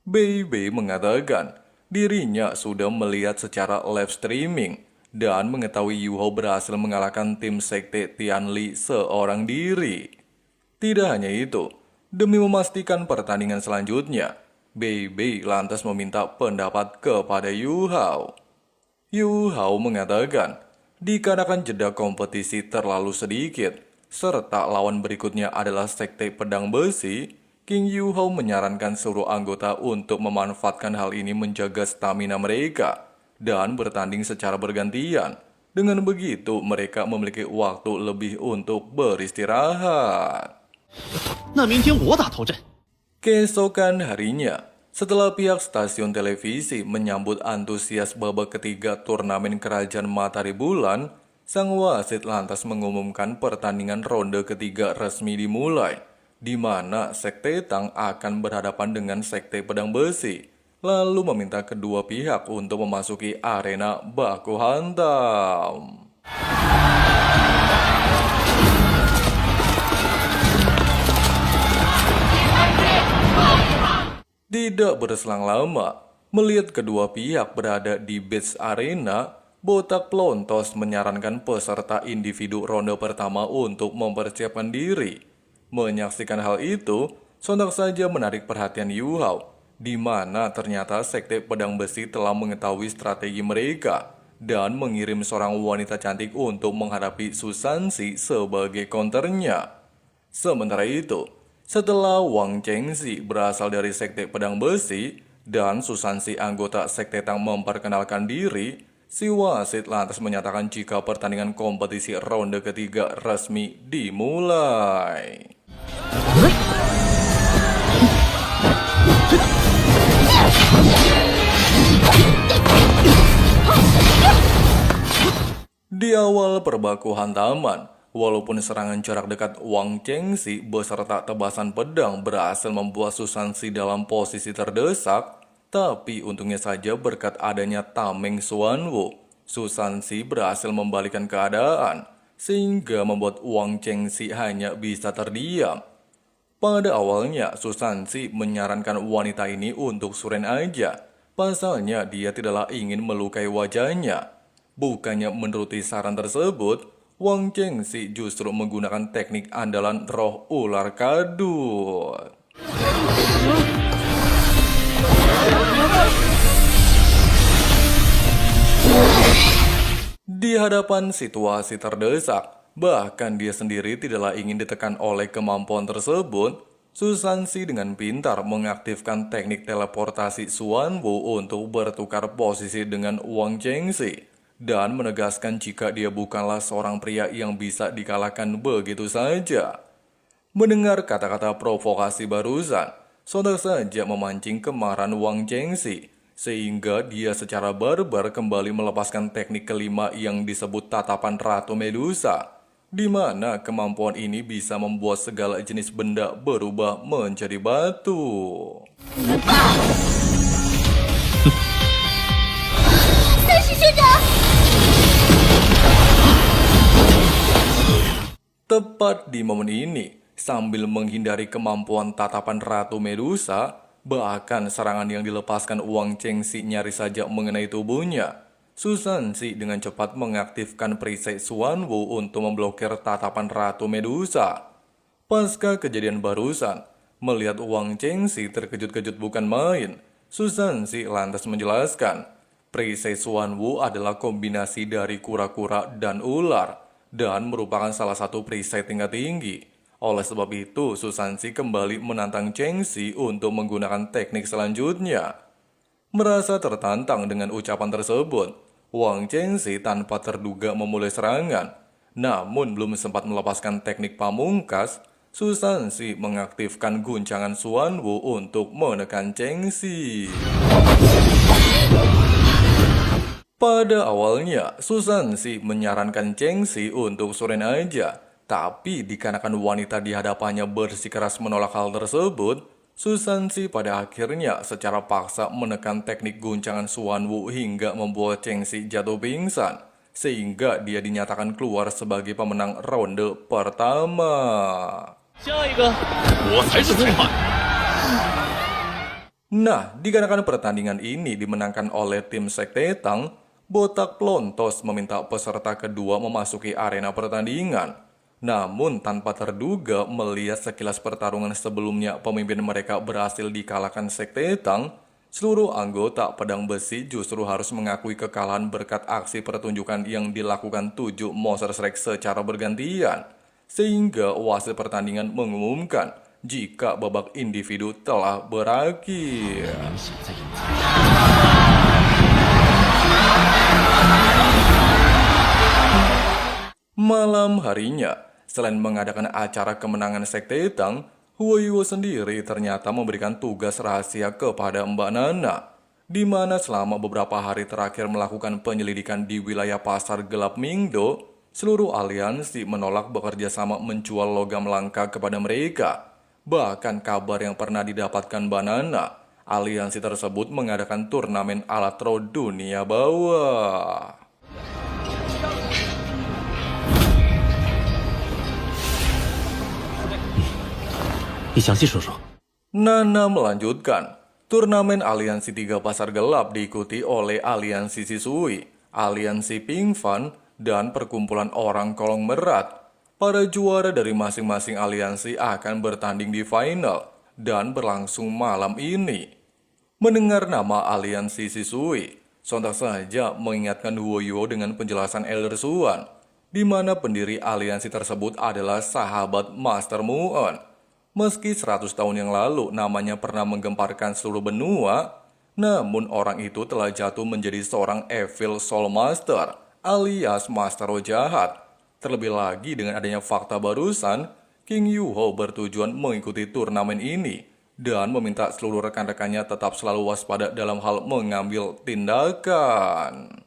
Bebe mengatakan dirinya sudah melihat secara live streaming dan mengetahui Yu Hao berhasil mengalahkan tim sekte Tianli seorang diri. Tidak hanya itu, demi memastikan pertandingan selanjutnya, Bebe lantas meminta pendapat kepada Yu Hao. Yu Hao mengatakan, dikarenakan jeda kompetisi terlalu sedikit, serta lawan berikutnya adalah sekte pedang besi, King Yu Hao menyarankan seluruh anggota untuk memanfaatkan hal ini menjaga stamina mereka dan bertanding secara bergantian. Dengan begitu, mereka memiliki waktu lebih untuk beristirahat. 那明天我打头阵。 Keesokan harinya, setelah pihak stasiun televisi menyambut antusias babak ketiga turnamen Kerajaan Matahari Bulan, sang wasit lantas mengumumkan pertandingan ronde ketiga resmi dimulai, di mana Sekte Tang akan berhadapan dengan Sekte Pedang Besi, lalu meminta kedua pihak untuk memasuki arena baku hantam. Tidak berselang lama, melihat kedua pihak berada di Beach Arena, Botak Plontos menyarankan peserta individu ronde pertama untuk mempersiapkan diri. Menyaksikan hal itu, sontak saja menarik perhatian Yu Hao, di mana ternyata Sekte Pedang Besi telah mengetahui strategi mereka dan mengirim seorang wanita cantik untuk menghadapi Susansi sebagai counternya. Sementara itu, setelah Wang Chengxi berasal dari Sekte Pedang Besi dan Susansi anggota Sekte Tang memperkenalkan diri, si wasit lantas menyatakan jika pertandingan kompetisi ronde ketiga resmi dimulai. Di awal perbaku hantaman, walaupun serangan jarak dekat Wang Chengxi beserta tebasan pedang berhasil membuat Susansi dalam posisi terdesak, tapi untungnya saja berkat adanya Tameng Xuanwu, Susansi berhasil membalikan keadaan, sehingga membuat Wang Chengxi hanya bisa terdiam. Pada awalnya, Susansi menyarankan wanita ini untuk suren aja, pasalnya dia tidaklah ingin melukai wajahnya. Bukannya menuruti saran tersebut, Wang Chengxi justru menggunakan teknik andalan roh ular kadut. Di hadapan situasi terdesak, bahkan dia sendiri tidaklah ingin ditekan oleh kemampuan tersebut, Susansi dengan pintar mengaktifkan teknik teleportasi Xuanwu untuk bertukar posisi dengan Wang Chengxi dan menegaskan jika dia bukanlah seorang pria yang bisa dikalahkan begitu saja. Mendengar kata-kata provokasi barusan, sontak saja memancing kemarahan Wang Chengxi, sehingga dia secara barbar kembali melepaskan teknik kelima yang disebut tatapan Ratu Medusa, di mana kemampuan ini bisa membuat segala jenis benda berubah menjadi batu. Tepat di momen ini, sambil menghindari kemampuan tatapan Ratu Medusa, bahkan serangan yang dilepaskan Wang Chengxi nyaris saja mengenai tubuhnya, Susansi dengan cepat mengaktifkan perisai Xuanwu untuk memblokir tatapan Ratu Medusa. Pasca kejadian barusan, melihat Wang Chengxi terkejut-kejut bukan main, Susansi lantas menjelaskan, perisai Xuanwu adalah kombinasi dari kura-kura dan ular, dan merupakan salah satu perisai tingkat tinggi. Oleh sebab itu, Susansi kembali menantang Chengxi untuk menggunakan teknik selanjutnya. Merasa tertantang dengan ucapan tersebut, Wang Chengxi tanpa terduga memulai serangan. Namun belum sempat melepaskan teknik pamungkas, Susansi mengaktifkan guncangan Xuanwu untuk menekan Chengxi. Pada awalnya, Susansi menyarankan Chengxi untuk suren aja, tapi dikarenakan wanita di hadapannya bersikeras menolak hal tersebut, Susansi pada akhirnya secara paksa menekan teknik guncangan Suanwu hingga membuat Chengxi jatuh pingsan, sehingga dia dinyatakan keluar sebagai pemenang ronde pertama. 下一个，我才是裁判。 Nah, dikarenakan pertandingan ini dimenangkan oleh tim Sekte Tang, Botak Plontos meminta peserta kedua memasuki arena pertandingan. Namun tanpa terduga melihat sekilas pertarungan sebelumnya pemimpin mereka berhasil dikalahkan Sekte Tang, seluruh anggota Pedang Besi justru harus mengakui kekalahan berkat aksi pertunjukan yang dilakukan 7 Monster Strike secara bergantian. Sehingga wasit pertandingan mengumumkan jika babak individu telah berakhir. Malam harinya, selain mengadakan acara kemenangan Sekte Tang, Huoyuo sendiri ternyata memberikan tugas rahasia kepada Mbak Nana, di mana selama beberapa hari terakhir melakukan penyelidikan di wilayah pasar gelap Mingdo, seluruh aliansi menolak bekerja sama menjual logam langka kepada mereka. Bahkan kabar yang pernah didapatkan Mbak Nana, aliansi tersebut mengadakan turnamen alatro dunia bawah. 你详细说说。 Nana melanjutkan, turnamen aliansi 3 pasar gelap diikuti oleh aliansi Shisui, aliansi Ping Fan, dan perkumpulan orang kolong merat. Para juara dari masing-masing aliansi akan bertanding di final dan berlangsung malam ini. Mendengar nama aliansi Shisui, sontak saja mengingatkan Huoyuo dengan penjelasan Elder Suan, di mana pendiri aliansi tersebut adalah sahabat Master Muon. Meski 100 tahun yang lalu namanya pernah menggemparkan seluruh benua, namun orang itu telah jatuh menjadi seorang Evil Soul Master alias Master Roh Jahat. Terlebih lagi dengan adanya fakta barusan, King Yuho bertujuan mengikuti turnamen ini dan meminta seluruh rekan-rekannya tetap selalu waspada dalam hal mengambil tindakan.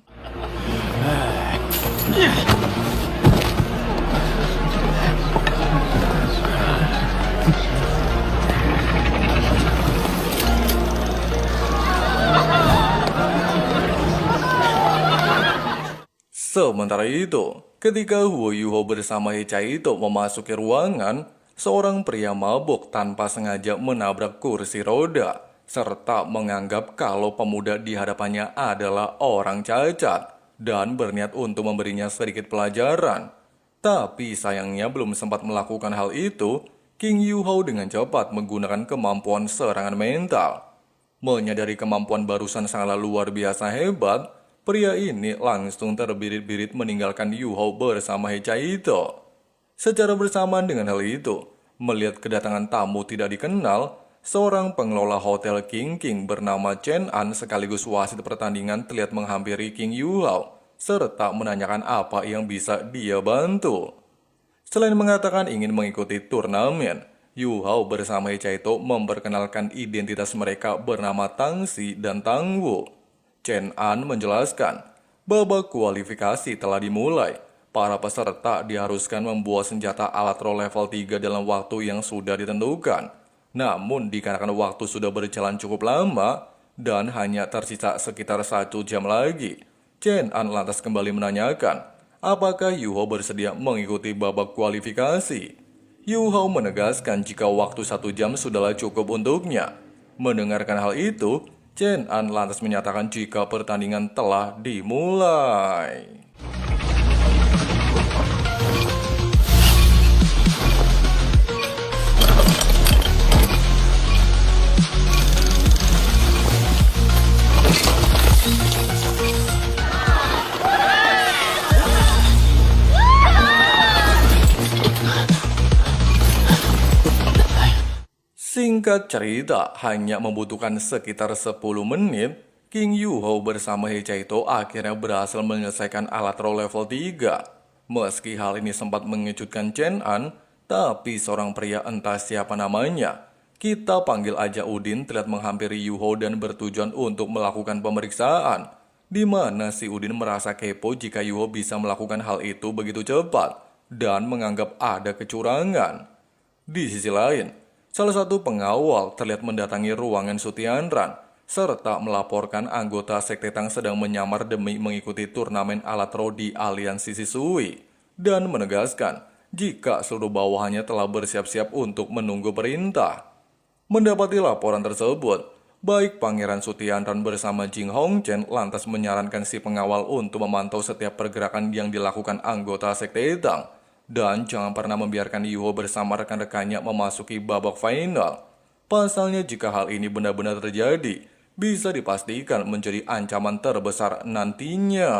Sementara itu, ketika Huoyuo bersama Hechaito memasuki ruangan, seorang pria mabuk tanpa sengaja menabrak kursi roda, serta menganggap kalau pemuda di hadapannya adalah orang cacat, dan berniat untuk memberinya sedikit pelajaran. Tapi sayangnya belum sempat melakukan hal itu, King Yuho dengan cepat menggunakan kemampuan serangan mental. Menyadari kemampuan barusan sangatlah luar biasa hebat, pria ini langsung terbirit-birit meninggalkan Yuho bersama Hechaito. Secara bersamaan dengan hal itu, melihat kedatangan tamu tidak dikenal, seorang pengelola hotel King bernama Chen An sekaligus wasit pertandingan terlihat menghampiri King Yuho, serta menanyakan apa yang bisa dia bantu. Selain mengatakan ingin mengikuti turnamen, Yuho bersama Hechaito memperkenalkan identitas mereka bernama Tangxi dan Tangwu. Chen An menjelaskan, babak kualifikasi telah dimulai. Para peserta diharuskan membuat senjata alat roh level 3 dalam waktu yang sudah ditentukan. Namun dikarenakan waktu sudah berjalan cukup lama dan hanya tersisa sekitar 1 jam lagi, Chen An lantas kembali menanyakan, apakah Yuho bersedia mengikuti babak kualifikasi. Yuho menegaskan jika waktu 1 jam sudahlah cukup untuknya. Mendengarkan hal itu, Chen An lantas menyatakan jika pertandingan telah dimulai. Singkat cerita, hanya membutuhkan sekitar 10 menit, King Yuho bersama Hechaito akhirnya berhasil menyelesaikan alat roh level 3. Meski hal ini sempat mengejutkan Chen An, tapi seorang pria entah siapa namanya, kita panggil aja Udin, terlihat menghampiri Yuho dan bertujuan untuk melakukan pemeriksaan, di mana si Udin merasa kepo jika Yuho bisa melakukan hal itu begitu cepat dan menganggap ada kecurangan. Di sisi lain, salah satu pengawal terlihat mendatangi ruangan Sutiandran serta melaporkan anggota Sekte Tang sedang menyamar demi mengikuti turnamen alat roh di Aliansi Shisui dan menegaskan jika seluruh bawahannya telah bersiap-siap untuk menunggu perintah. Mendapati laporan tersebut, baik Pangeran Sutiandran bersama Jing Hongchen lantas menyarankan si pengawal untuk memantau setiap pergerakan yang dilakukan anggota Sekte Tang dan jangan pernah membiarkan Yuho bersama rekan-rekannya memasuki babak final. Pasalnya jika hal ini benar-benar terjadi, bisa dipastikan menjadi ancaman terbesar nantinya.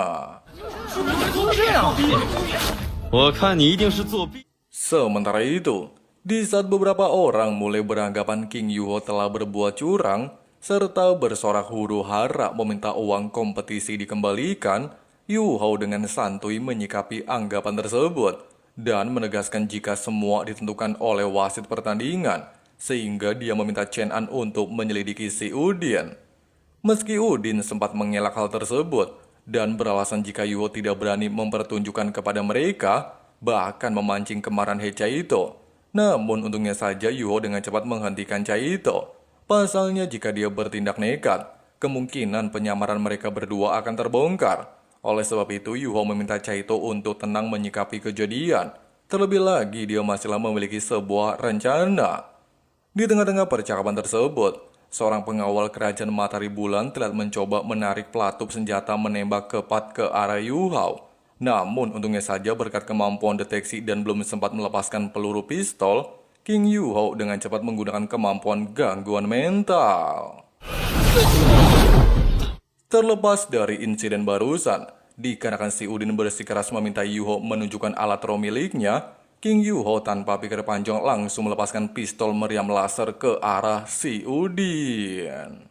Sementara itu, di saat beberapa orang mulai beranggapan King Yuho telah berbuat curang, serta bersorak huru-hara meminta uang kompetisi dikembalikan, Yuho dengan santuy menyikapi anggapan tersebut dan menegaskan jika semua ditentukan oleh wasit pertandingan, sehingga dia meminta Chen An untuk menyelidiki si Udin. Meski Udin sempat mengelak hal tersebut dan beralasan jika Yuho tidak berani mempertunjukkan kepada mereka, bahkan memancing kemarahan He Chaito. Namun untungnya saja Yuho dengan cepat menghentikan Chaito. Pasalnya jika dia bertindak nekat, kemungkinan penyamaran mereka berdua akan terbongkar. Oleh sebab itu Yuho meminta Chaito untuk tenang menyikapi kejadian. Terlebih lagi dia masihlah memiliki sebuah rencana. Di tengah-tengah percakapan tersebut, seorang pengawal kerajaan Matahari Bulan telah mencoba menarik pelatup senjata menembak kepat ke arah Yuho. Namun untungnya saja berkat kemampuan deteksi dan belum sempat melepaskan peluru pistol, King Yuho dengan cepat menggunakan kemampuan gangguan mental. Terlepas dari insiden barusan, dikarenakan si Udin bersikeras meminta Yuho menunjukkan alat roh miliknya, King Yuho tanpa pikir panjang langsung melepaskan pistol meriam laser ke arah si Udin.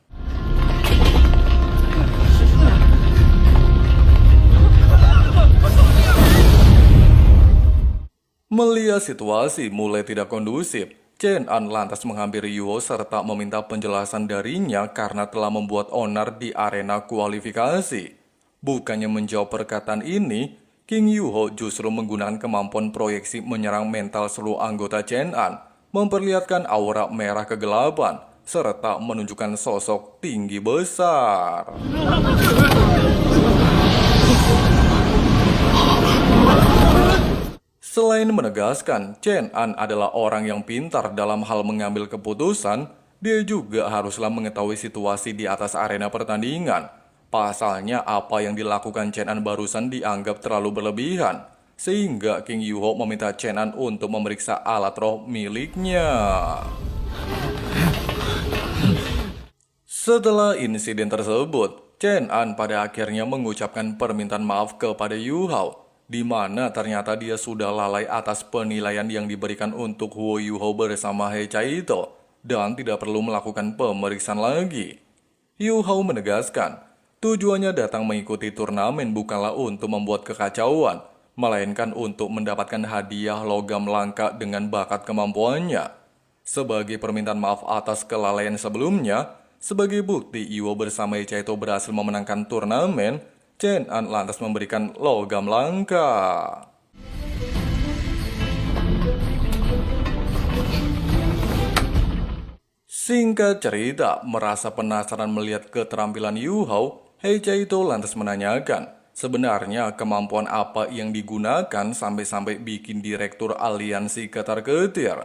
Melihat situasi mulai tidak kondusif, Chen An lantas menghampiri Yuho serta meminta penjelasan darinya karena telah membuat onar di arena kualifikasi. Bukannya menjawab perkataan ini, King Yuho justru menggunakan kemampuan proyeksi menyerang mental seluruh anggota Chen An, memperlihatkan aura merah kegelapan, serta menunjukkan sosok tinggi besar. Selain menegaskan Chen An adalah orang yang pintar dalam hal mengambil keputusan, dia juga haruslah mengetahui situasi di atas arena pertandingan. Pasalnya apa yang dilakukan Chen An barusan dianggap terlalu berlebihan, sehingga King Yuho meminta Chen An untuk memeriksa alat roh miliknya. Setelah insiden tersebut, Chen An pada akhirnya mengucapkan permintaan maaf kepada Yuho, di mana ternyata dia sudah lalai atas penilaian yang diberikan untuk Huo Yuho bersama He Chaito dan tidak perlu melakukan pemeriksaan lagi. Yuho menegaskan, tujuannya datang mengikuti turnamen bukanlah untuk membuat kekacauan, melainkan untuk mendapatkan hadiah logam langka dengan bakat kemampuannya. Sebagai permintaan maaf atas kelalaian sebelumnya, sebagai bukti Yuho bersama He Chaito berhasil memenangkan turnamen, Chen An lantas memberikan logam langka. Singkat cerita, merasa penasaran melihat keterampilan Yuho, He Chaito lantas menanyakan, sebenarnya kemampuan apa yang digunakan sampai-sampai bikin direktur aliansi ketar-ketir.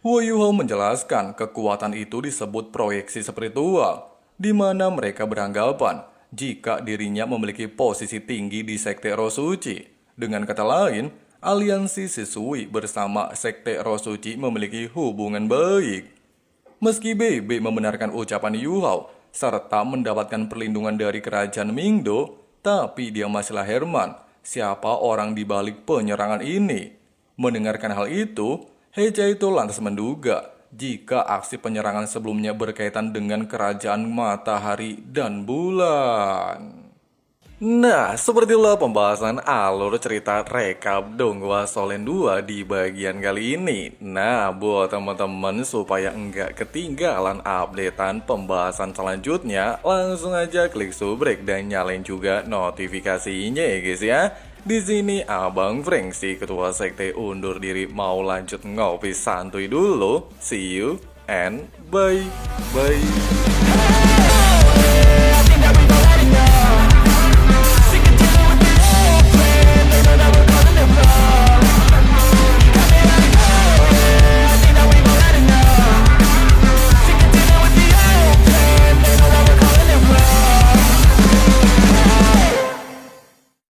Huo Yuho menjelaskan kekuatan itu disebut proyeksi spiritual, di mana mereka beranggapan jika dirinya memiliki posisi tinggi di Sekte Roh Suci. Dengan kata lain, aliansi Shisui bersama Sekte Roh Suci memiliki hubungan baik. Meski BB membenarkan ucapan Yuho serta mendapatkan perlindungan dari kerajaan Mingdo, tapi dia masihlah Herman, siapa orang di balik penyerangan ini. Mendengarkan hal itu, He Chaito lantas menduga jika aksi penyerangan sebelumnya berkaitan dengan kerajaan matahari dan bulan. Nah, sepertilah pembahasan alur cerita rekap Donghua Solen 2 di bagian kali ini. Nah, buat teman-teman supaya enggak ketinggalan updatean pembahasan selanjutnya, langsung aja klik subrek dan nyalain juga notifikasinya ya guys ya. Di sini Abang Frank si ketua sekte undur diri mau lanjut ngopi santuy dulu. See you and bye. Bye.